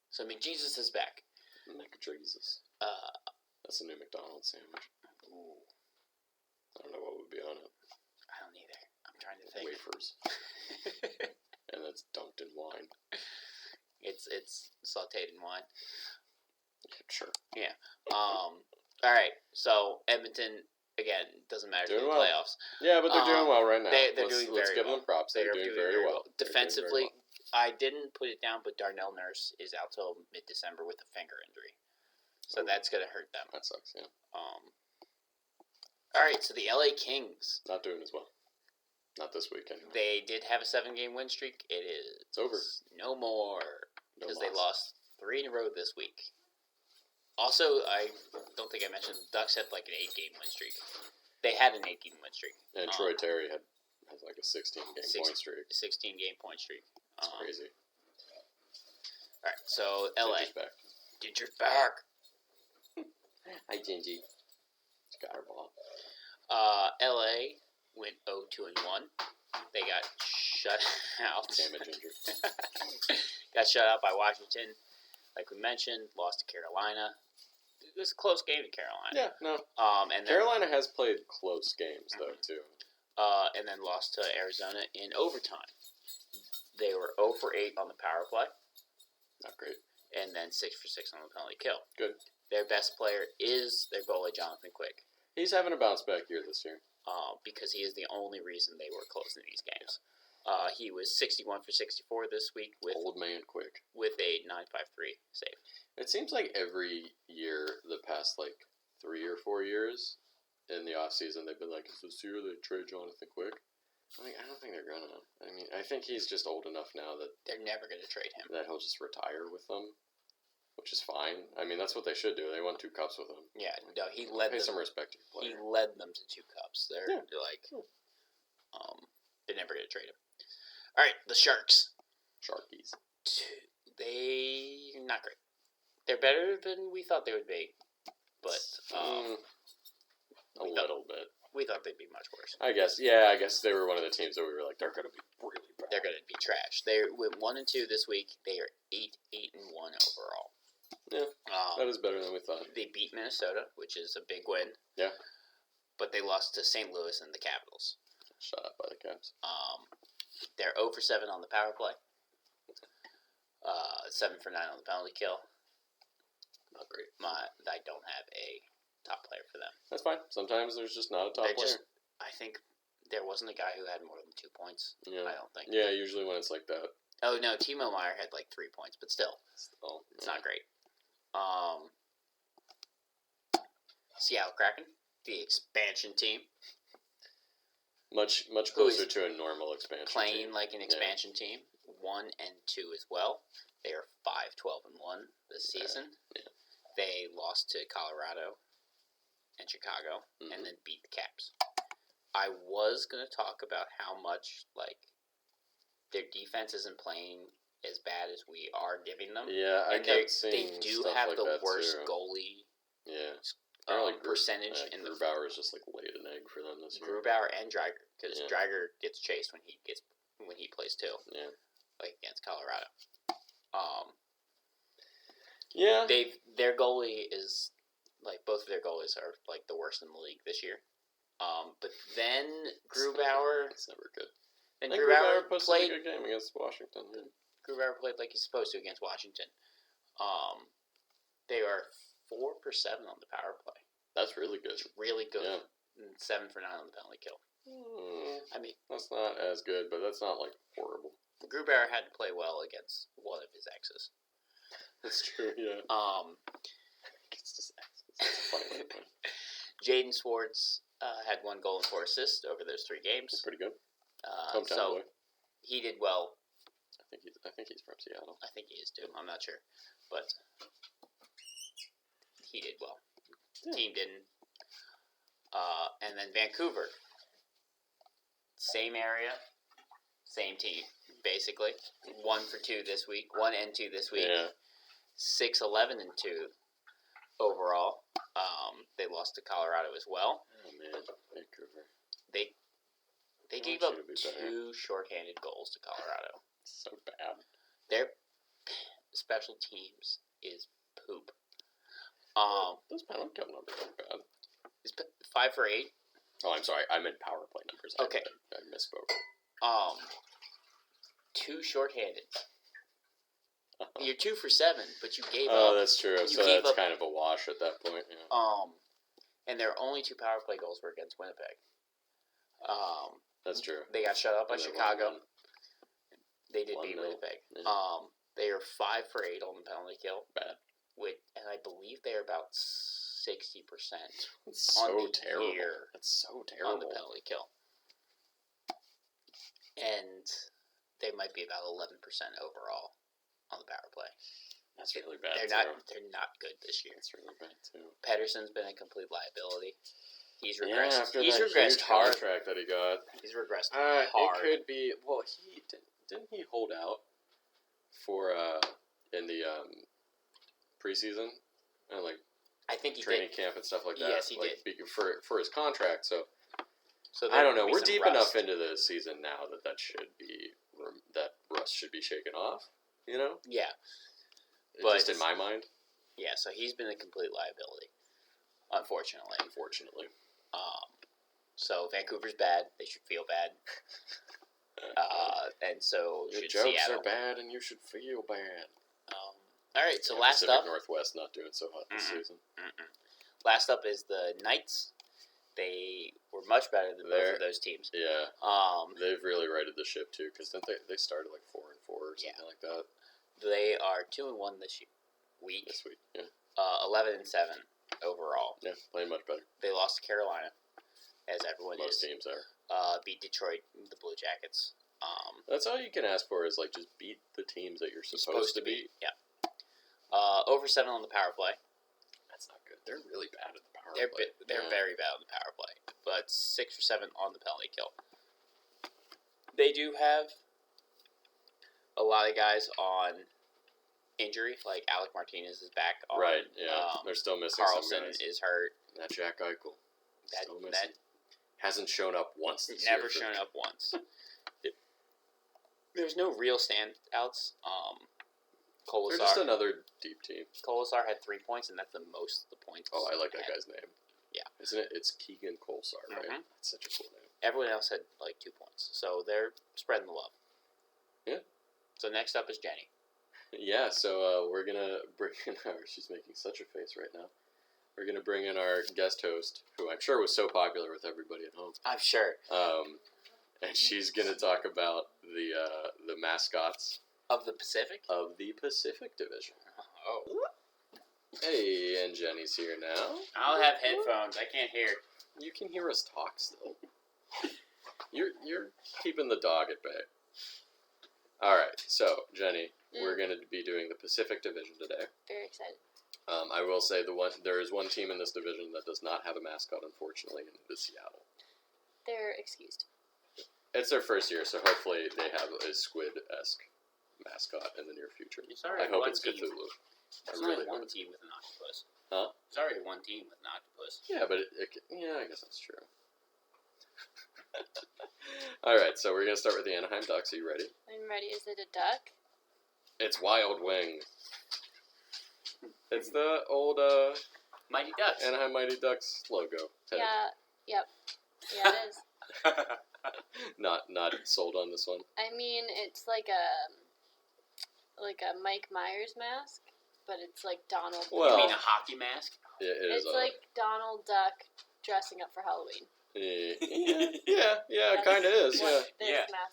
So McJesus is back. McJesus. That's a new McDonald's sandwich. Ooh. I don't know what would be on it. I don't either. I'm trying to think. Wafers. And that's dunked in wine. It's sautéed in wine. Sure. Yeah. All right. So Edmonton again doesn't matter in the playoffs. Yeah, but they're doing well right now. They're doing very well. Let's give them props. They're doing very well. Defensively, I didn't put it down, but Darnell Nurse is out till mid-December with a finger injury, so that's gonna hurt them. That sucks. Yeah. All right. So the LA Kings not doing as well. Not this week anyway. They did have a 7-game win streak. It's over. No more because they lost 3 in a row this week. Also, I don't think I mentioned the Ducks had like an 8-game win streak. They had an 8-game win streak. And Troy Terry has like a 16-game point streak. 16-game point streak. That's crazy. All right, so LA. Ginger's back. Ginger's back. Hi, Gingy. Got her ball. LA went 0-2-1. They got shut out. Damn it, Ginger. Got shut out by Washington. Like we mentioned, lost to Carolina. It was a close game to Carolina. Yeah, no. And Carolina has played close games, though, too. And then lost to Arizona in overtime. They were 0 for 8 on the power play. Not great. And then 6 for 6 on the penalty kill. Good. Their best player is their goalie, Jonathan Quick. He's having a bounce back year this year. Because he is the only reason they were close in these games. He was 61 for 64 this week with Old Man Quick with a 9.53 save. It seems like every year, the past 3 or 4 years, in the off season, they've been like, "Is this year they trade Jonathan Quick?" I don't think they're gonna. I mean, I think he's just old enough now that they're never gonna trade him. That he'll just retire with them, which is fine. I mean, that's what they should do. They won 2 cups with him. Yeah, no, he led pay them. some respect to your player. He led them to 2 cups. They're they're never gonna trade him. All right, the Sharks. Sharkies. They're not great. They're better than we thought they would be, but a little bit. We thought they'd be much worse. I guess, yeah. I guess they were one of the teams that we were like, they're going to be really bad. They're going to be trash. They went 1-2 this week. They are 8-1 overall. Yeah, that is better than we thought. They beat Minnesota, which is a big win. Yeah, but they lost to St. Louis and the Capitals. Shut up by the Caps. They're 0 for 7 on the power play. 7 for 9 on the penalty kill. Not great. I don't have a top player for them. That's fine. Sometimes there's just not a top player. I think there wasn't a guy who had more than 2 points. Yeah. I don't think. Yeah, usually when it's like that. Oh no, Timo Meyer had like 3 points, but still, it's not great. Seattle Kraken, the expansion team, much closer to a normal expansion. Playing team. like an expansion team, 1-2 as well. They are 5-12-1 this season. Yeah. They lost to Colorado and Chicago, and then beat the Caps. I was gonna talk about how much like their defense isn't playing as bad as we are giving them. Yeah, I kept seeing they do stuff have like the that worst too. goalie. Yeah. Percentage in the Grubauer's just like laid an egg for them this year. Grubauer and Dreiger, because Dreiger gets chased when he plays too. Yeah, like against Colorado. Yeah, their goalie is like both of their goalies are like the worst in the league this year. But then Grubauer, it's never good. And Grubauer played a good game against Washington. Yeah. Grubauer played like he's supposed to against Washington. They are 4 for 7 on the power play. That's really good. It's really good. Yeah. And 7 for 9 on the penalty kill. I mean, that's not as good, but that's not like horrible. Grubauer had to play well against one of his exes. That's true. Yeah. Against his exes. That's a funny way to put it. Jaden Schwartz had 1 goal and 4 assists over those 3 games. That's pretty good. So boy. He did well. I think he's from Seattle. I think he is too. I'm not sure, but he did well. Yeah. Team didn't. And then Vancouver, same area, same team, basically. 1 for 2 this week. 1-2 this week. Yeah. 6-11-2 overall. They lost to Colorado as well. Oh man, Vancouver. They gave up 2 shorthanded goals to Colorado. So bad. Their special teams is poop. Those penalty kill numbers aren't bad. Is 5 for 8? Oh, I'm sorry. I meant power play numbers. Okay. I misspoke. 2 shorthanded. You're 2 for 7, but you gave up. Oh, that's true. So that's kind of a wash at that point. Yeah. And their only 2 power play goals were against Winnipeg. That's true. They got shut out by Chicago. They did beat Winnipeg. Yeah. They are 5 for 8 on the penalty kill. Bad. And I believe they're about 60%. That's so terrible. That's so terrible on the penalty kill. And they might be about 11% overall on the power play. That's really bad. They're not good this year. That's really bad too. Pedersen's been a complete liability. He's regressed. After that huge contract that he got. He's regressed hard. It could be. Well, didn't he hold out for in the preseason and like I think he training camp and stuff like that. Yes, he did for his contract. So I don't know. We're deep enough into the season now that should be that rust should be shaken off. You know. Yeah. Just in my mind. Yeah. So he's been a complete liability. Unfortunately. So Vancouver's bad. They should feel bad. And so your should jokes Seattle. are bad, and you should feel bad. All right. So last Pacific up, Northwest not doing so hot this season. Last up is the Knights. They were much better than both of those teams. Yeah. They've really righted the ship too, because they started like 4-4 or something like that. They are 2-1 this week. This week, yeah. 11-7 overall. Yeah, playing much better. They lost to Carolina, as everyone Most teams are. Beat Detroit, the Blue Jackets. That's all you can ask for is like just beat the teams that you're supposed to beat. Yeah. Over 7 on the power play. That's not good. They're really bad at the power play. They're very bad on the power play, but 6 for 7 on the penalty kill. They do have a lot of guys on injury, like Alec Martinez is back on. Right, yeah. They're still missing some guys. Is hurt. That Jack Eichel. Still missing. That hasn't shown up once this never year. Shown up once. There's no real standouts. Kolasar. They're just another deep team. Kolasar had 3 points, and that's the most of the points. Oh, I like that guy's name. Yeah. Isn't it? It's Keegan Kolasar, right? Mm-hmm. That's such a cool name. Everyone else had like 2 points. So they're spreading the love. Yeah. So next up is Jenny. Yeah, so we're going to bring in she's making such a face right now. We're going to bring in our guest host, who I'm sure was so popular with everybody at home. I'm sure. and she's going to talk about the mascots of the Pacific Division. Oh. Hey, and Jenny's here now. I'll have headphones. I can't hear. You can hear us talk still. You're keeping the dog at bay. All right, so Jenny, we're going to be doing the Pacific Division today. Very excited. I will say there is one team in this division that does not have a mascot, unfortunately, and it is Seattle. They're excused. It's their first year, so hopefully they have a squid-esque mascot in the near future. I hope it's Cthulhu. There's only one team with an octopus. Huh? There's already one team with an octopus. Yeah, but I guess that's true. All right, so we're gonna start with the Anaheim Ducks. Are you ready? I'm ready. Is it a duck? It's Wild Wing. It's the old Mighty Ducks. Anaheim Mighty Ducks logo. Yeah. Yep. Yeah, it is. Not sold on this one. I mean, it's like a Mike Myers mask, but it's like Donald. Well, you mean a hockey mask? It's like Donald Duck dressing up for Halloween. Yeah, it kind of is. Yeah,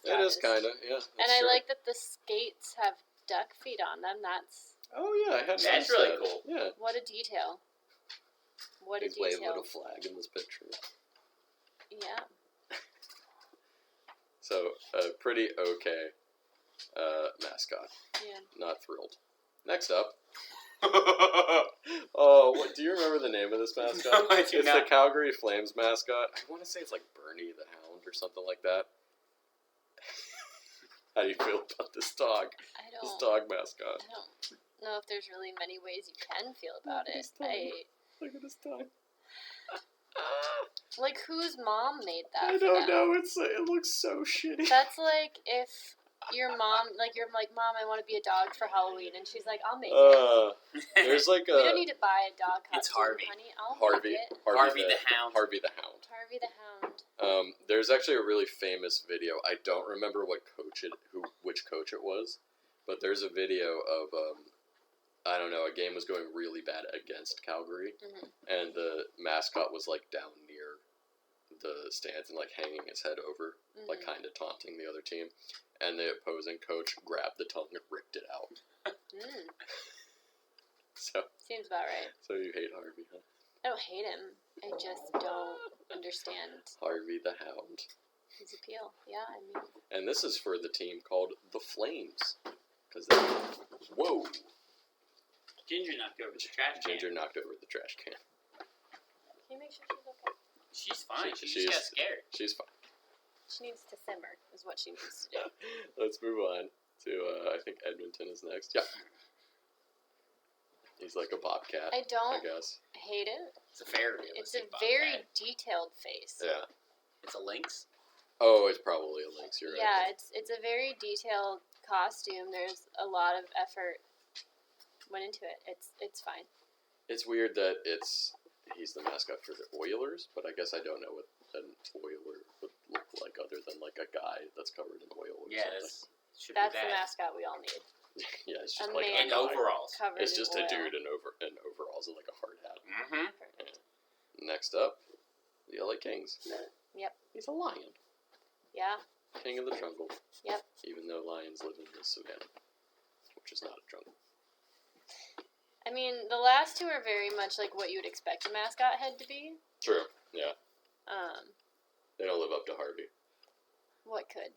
it is kind of. Yeah, and I like that the skates have duck feet on them. That's. Oh yeah, I had that's really cool. Yeah. What a detail. What a He's detail. waving a flag in this picture. Yeah. So a pretty okay mascot. Yeah. Not thrilled. Next up. Oh, do you remember the name of this mascot? No, I do it's not. the Calgary Flames mascot. I want to say it's like Bernie the Hound or something like that. How do you feel about this dog? This dog mascot. I don't know if there's really many ways you can feel about it. Look at this dog. Like, whose mom made that? I don't know. It looks so shitty. That's like if your mom, you're like, Mom, I want to be a dog for Halloween, and she's like, I'll make it. There's like we don't need to buy a dog costume, It's Harvey. honey. I'll Harvey. make it. Harvey the Hound. Harvey the Hound. Harvey the Hound. There's actually a really famous video. I don't remember which coach it was, but there's a video of I don't know, a game was going really bad against Calgary, and the mascot was like down near the stands and like hanging his head over, like kind of taunting the other team, and the opposing coach grabbed the tongue and ripped it out. So seems about right. So you hate Harvey, huh? I don't hate him. I just don't understand Harvey the Hound. His appeal. Yeah, I mean. And this is for the team called the Flames, because whoa. Ginger knocked over the trash can. Ginger knocked over the trash can. Can you make sure she's okay? She's fine. She just got scared. She's fine. She needs to simmer, is what she needs to do. Let's move on to, I think Edmonton is next. Yeah. He's like a bobcat, I guess. Hate it. It's a very realistic It's a bobcat. very detailed face. Yeah. It's a lynx? Oh, it's probably a lynx, you're right. Yeah, it's a very detailed costume. There's a lot of effort went into it. It's fine. It's weird that he's the mascot for the Oilers, but I guess I don't know what an Oiler would look like other than like a guy that's covered in oil or something. That's the mascot we all need. Yeah, it's just a like man in overalls. It's just in a oil. dude in overalls and like a hard hat. Perfect. Next up, the LA Kings. Yep. He's a lion. Yeah. King of the jungle. Yep. Even though lions live in the savannah, which is not a jungle. I mean, the last two are very much like what you would expect a mascot head to be. True. Yeah. They don't live up to Harvey. What could?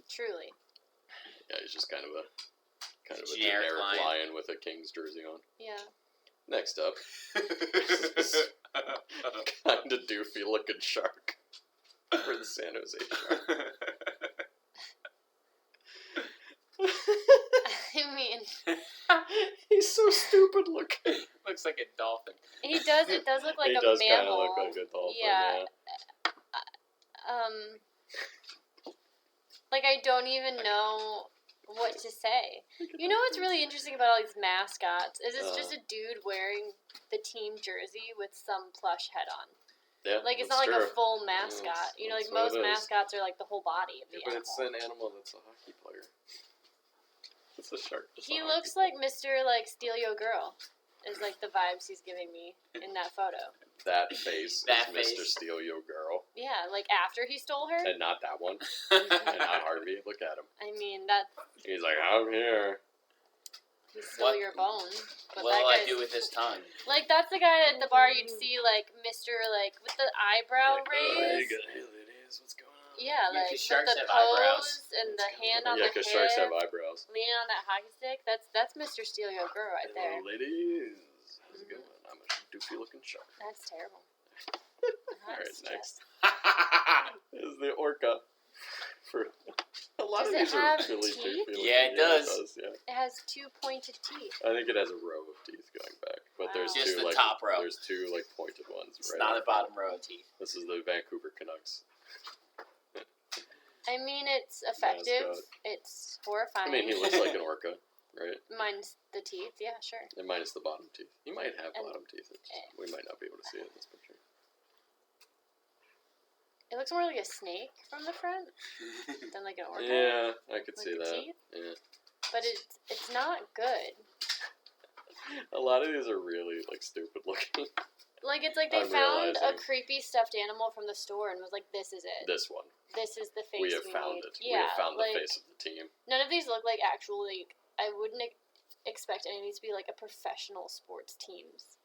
Truly. Yeah, he's just kind of a generic lion with a King's jersey on. Yeah. Next up, kind of doofy looking shark for the San Jose Sharks. I mean, he's so stupid looking. Looks like a dolphin. He does. It does look like a mammal. He does kind of look like a dolphin. Yeah. Like I don't even know what to say. You know what's really interesting about all these mascots is it's just a dude wearing the team jersey with some plush head on. Yeah, like it's not like a full mascot. You know, like most mascots are like the whole body of the animal. But it's an animal that's a hockey player. It's a shark. He looks like Mr. like Steal Your Girl. is like the vibes he's giving me in that photo. That face That is face. Mr. Steal Your Girl. Yeah, like after he stole her. And not that one. And not Harvey. Look at him. I mean, that He's like, I'm here. he stole What- your bone. But What that will I guy's, do with this tongue? like, that's the guy at the bar you'd see, like, Mr. like with the eyebrow Hey, raise. it is. What's going on? Yeah, Yeah, like 'cause with sharks the have pose eyebrows. and the hand on Yeah, the because hip, sharks have eyebrows. leaning on that hockey stick. That's Mr. Steal Your Girl right there. Hello, ladies. How's it going? I'm a doofy looking shark. That's terrible. Alright, That's next. just- This is the orca. For a lot Does of it these are have really teeth? doofy looking. Yeah, it does. Yeah. It has 2 pointed teeth. I think it has a row of teeth going back, but there's Wow. Just two the like top row. There's two like pointed ones. It's right not up a bottom row of teeth. This is the Vancouver Canucks. I mean, it's effective. Mascot. It's horrifying. I mean, he looks like an orca, right? Minus the teeth, yeah, sure. And minus the bottom teeth. He might have And- bottom teeth. It's just, we might not be able to see it in this picture. It looks more like a snake from the front than like an orca. Yeah, I could Like see the that. teeth? Yeah. But it's not good. A lot of these are really like stupid looking. Like it's like they I'm found a realizing. creepy stuffed animal from the store and was like, "This is it. This one, This is the face we have found need." it. Yeah, We have found like, the face of the team. None of these look like actual like. I wouldn't expect any of these to be like a professional sports team's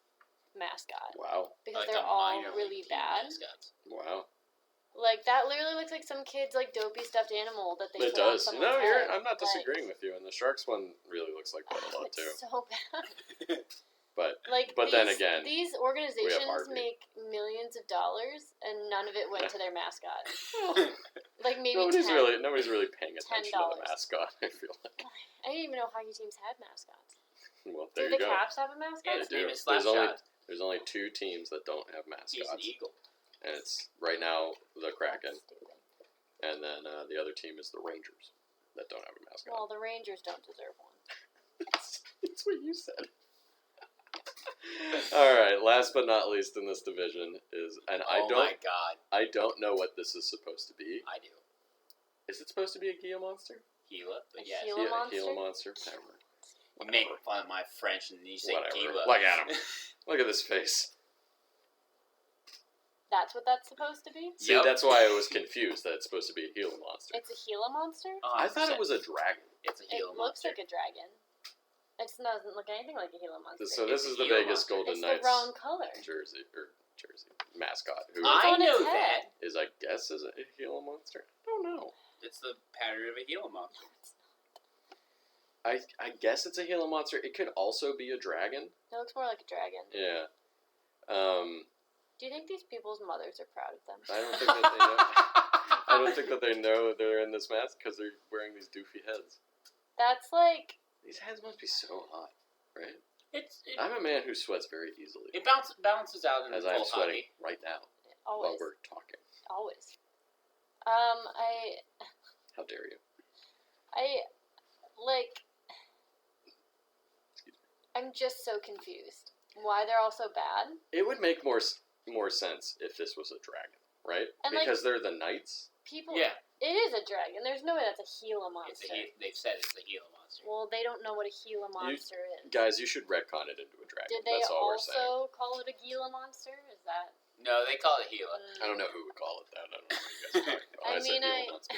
mascot Wow, because Like they're a all minor really league team bad. mascots. wow. Like that literally looks like some kid's like dopey stuffed animal that they It put on does. someone's No, head. I'm not Like, disagreeing with you. And the Sharks one really looks like that a lot it's too. so bad. But Like, But then again, these we have organizations Harvey. make millions of dollars, and none of it went to their mascot. Like maybe nobody's 10. really paying attention to the $10. mascot. I feel like. I didn't even know hockey teams had mascots. Well, Do there the you go. Caps have a mascot? Yeah, his They name do. is There's Slapshot. There's only 2 teams that don't have He's an mascots, eagle. and it's right now the Kraken, That's stupid. and then the other team is the Rangers that don't have a mascot. Well, the Rangers don't deserve one. That's what you said. All right. Last but not least in this division is, and Oh my god, I don't know what this is supposed to be. I do. Is it supposed to be a Gila monster? Gila, but A yes. Gila monster? Gila monster. Whatever. You make fun of my French and you say Whatever. Gila. Look at him. Look at this face. That's what that's supposed to be? See, Yep. that's why I was confused that it's supposed to be a Gila monster. It's a Gila monster? I thought it 100%. was a dragon. It's a It Gila looks monster. like a dragon. It doesn't look anything like a Gila monster. So this It's is a the Gila Vegas monster. Golden it's Knights the wrong color. jersey mascot, who It's I on its know head. that. is, I guess, is a Gila monster. I don't know. It's the pattern of a Gila monster. I guess it's a Gila monster. It could also be a dragon. It looks more like a dragon. Yeah. Do you think these people's mothers are proud of them? I don't think that they know. I don't think that they know they're in this mask because they're wearing these doofy heads. That's like These heads must be so hot, right? It I'm a man who sweats very easily, balances out in as the I am cold sweating hockey. right now always, while we're talking. always. How dare you? I like. Excuse me. I'm just so confused. Why they're all so bad? It would make more sense if this was a dragon, right? And, like- Because they're the knights. People. Yeah, It is a dragon. There's no way that's a Gila it's monster. they've said it's the Gila monster. Well, they don't know what a Gila monster is. Guys, you should retcon it into a dragon. Did they That's all we're saying. also call it a Gila monster? Is that? No, they call it Gila. I don't know who would call it that. I don't know what you guys are talking about. I said mean, Gila monster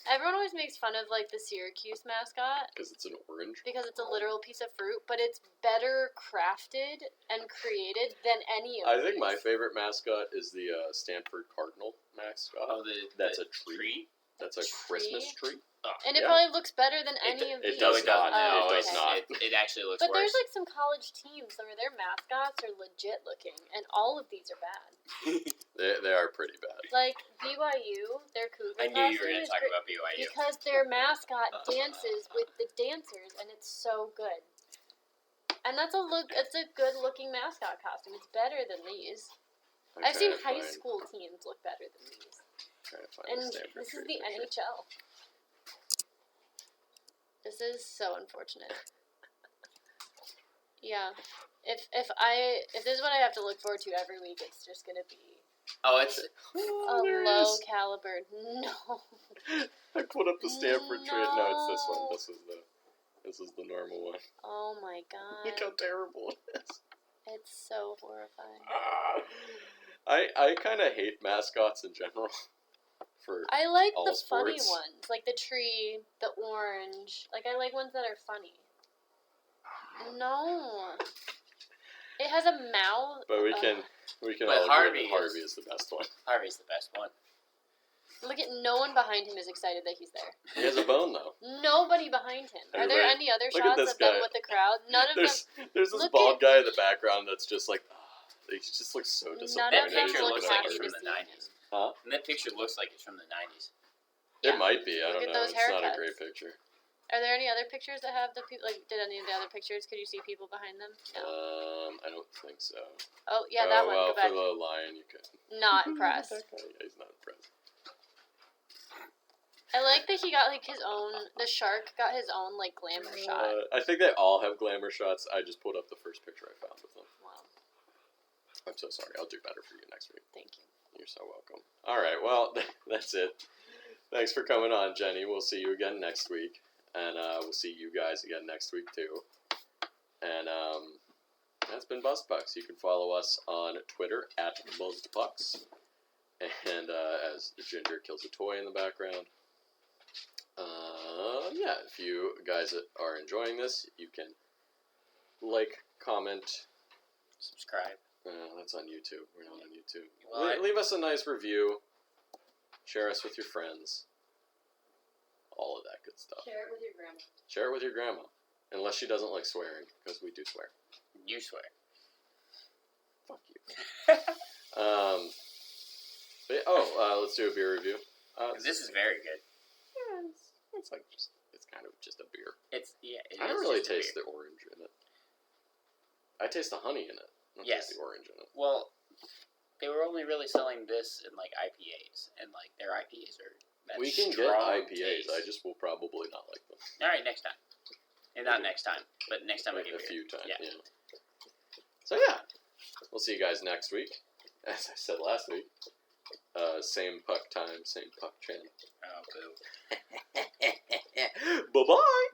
everyone always makes fun of like the Syracuse mascot because it's an orange. because it's a literal piece of fruit, but it's better crafted and created than any of I think my these. favorite mascot is the Stanford Cardinal mascot. Oh, That's the a tree. That's a tree? Christmas tree. Oh, And it Yeah. probably looks better than any of it these. does not. Oh, It does okay. not. It actually looks But worse. there's like some college teams where their mascots are legit looking, and all of these are bad. They are pretty bad. Like BYU, their Cougar I knew you costume were going to is talk great about BYU. because their mascot dances with the dancers, and it's so good. And that's it's a good looking mascot costume. It's better than these. I'm I've seen trying to high find- school teams look better than these. trying to find And the Stanford this is tree the picture. NHL. This is so unfortunate. Yeah. If this is what I have to look forward to every week, it's just gonna be Oh, it's a Oh, there it low is. caliber. No. I put up the Stanford tree. No, it's this one. No. This This is the normal one. Oh my god. Look how terrible it is. It's so horrifying. I kind of hate mascots in general. For I like all the funny sports. ones, like the tree, the orange. Like I like ones that are funny. No. It has a mouth. But we can But all Harvey agree that Harvey is the best one. Harvey's the best one. Look at no one behind him is excited that he's there. He has a bone though. Nobody behind him. Are there Everybody- any other look at shots this of them guy. with the crowd? None of them. There's this Look bald at- guy in the background that's just like, he just looks so None disappointed. That of them picture look looks like happy it's to from the see 90s. him. Huh? And that picture looks like it's from the 90s. Yeah. It might be. I Look don't at know. those It's not a haircuts. great picture. Are there any other pictures that have the people? Like, did any of the other pictures? Could you see people behind them? No. I don't think so. Oh yeah, that one. Well, Go back. for the lion, you could. Not impressed. Yeah, he's not impressed. I like that he got like his own. The shark got his own like glamour shot. I think they all have glamour shots. I just pulled up the first picture I found with them. Wow, I'm so sorry. I'll do better for you next week. thank you. You're so welcome. All right. Well, that's it. Thanks for coming on, Jenny. We'll see you again next week, and we'll see you guys again next week too. And that's been BuzzedPucks. You can follow us on Twitter at BuzzedPucks, and as Ginger kills a toy in the background. Yeah, if you guys are enjoying this, you can like, comment. Subscribe. That's on YouTube. We're not on YouTube. Well, Leave us a nice review. Share us with your friends. All of that good stuff. Share it with your grandma. Share it with your grandma. Unless she doesn't like swearing, because we do swear. You swear. Fuck you. Let's do a beer review. This is very good. Yeah, it's like it's kind of just a beer. It I don't is really just a taste beer. the orange in it. I taste the honey in it. I don't Yes. taste the orange in it. Well, they were only really selling this in like IPAs, and like their IPAs are. That We can get strong IPAs. taste. I just will probably not like them. All right, next time. And not next time, but next time I Like get a beer. few times. Yeah. Yeah. So yeah, we'll see you guys next week. As I said last week, same puck time, same puck channel. Oh, boo. Bye bye.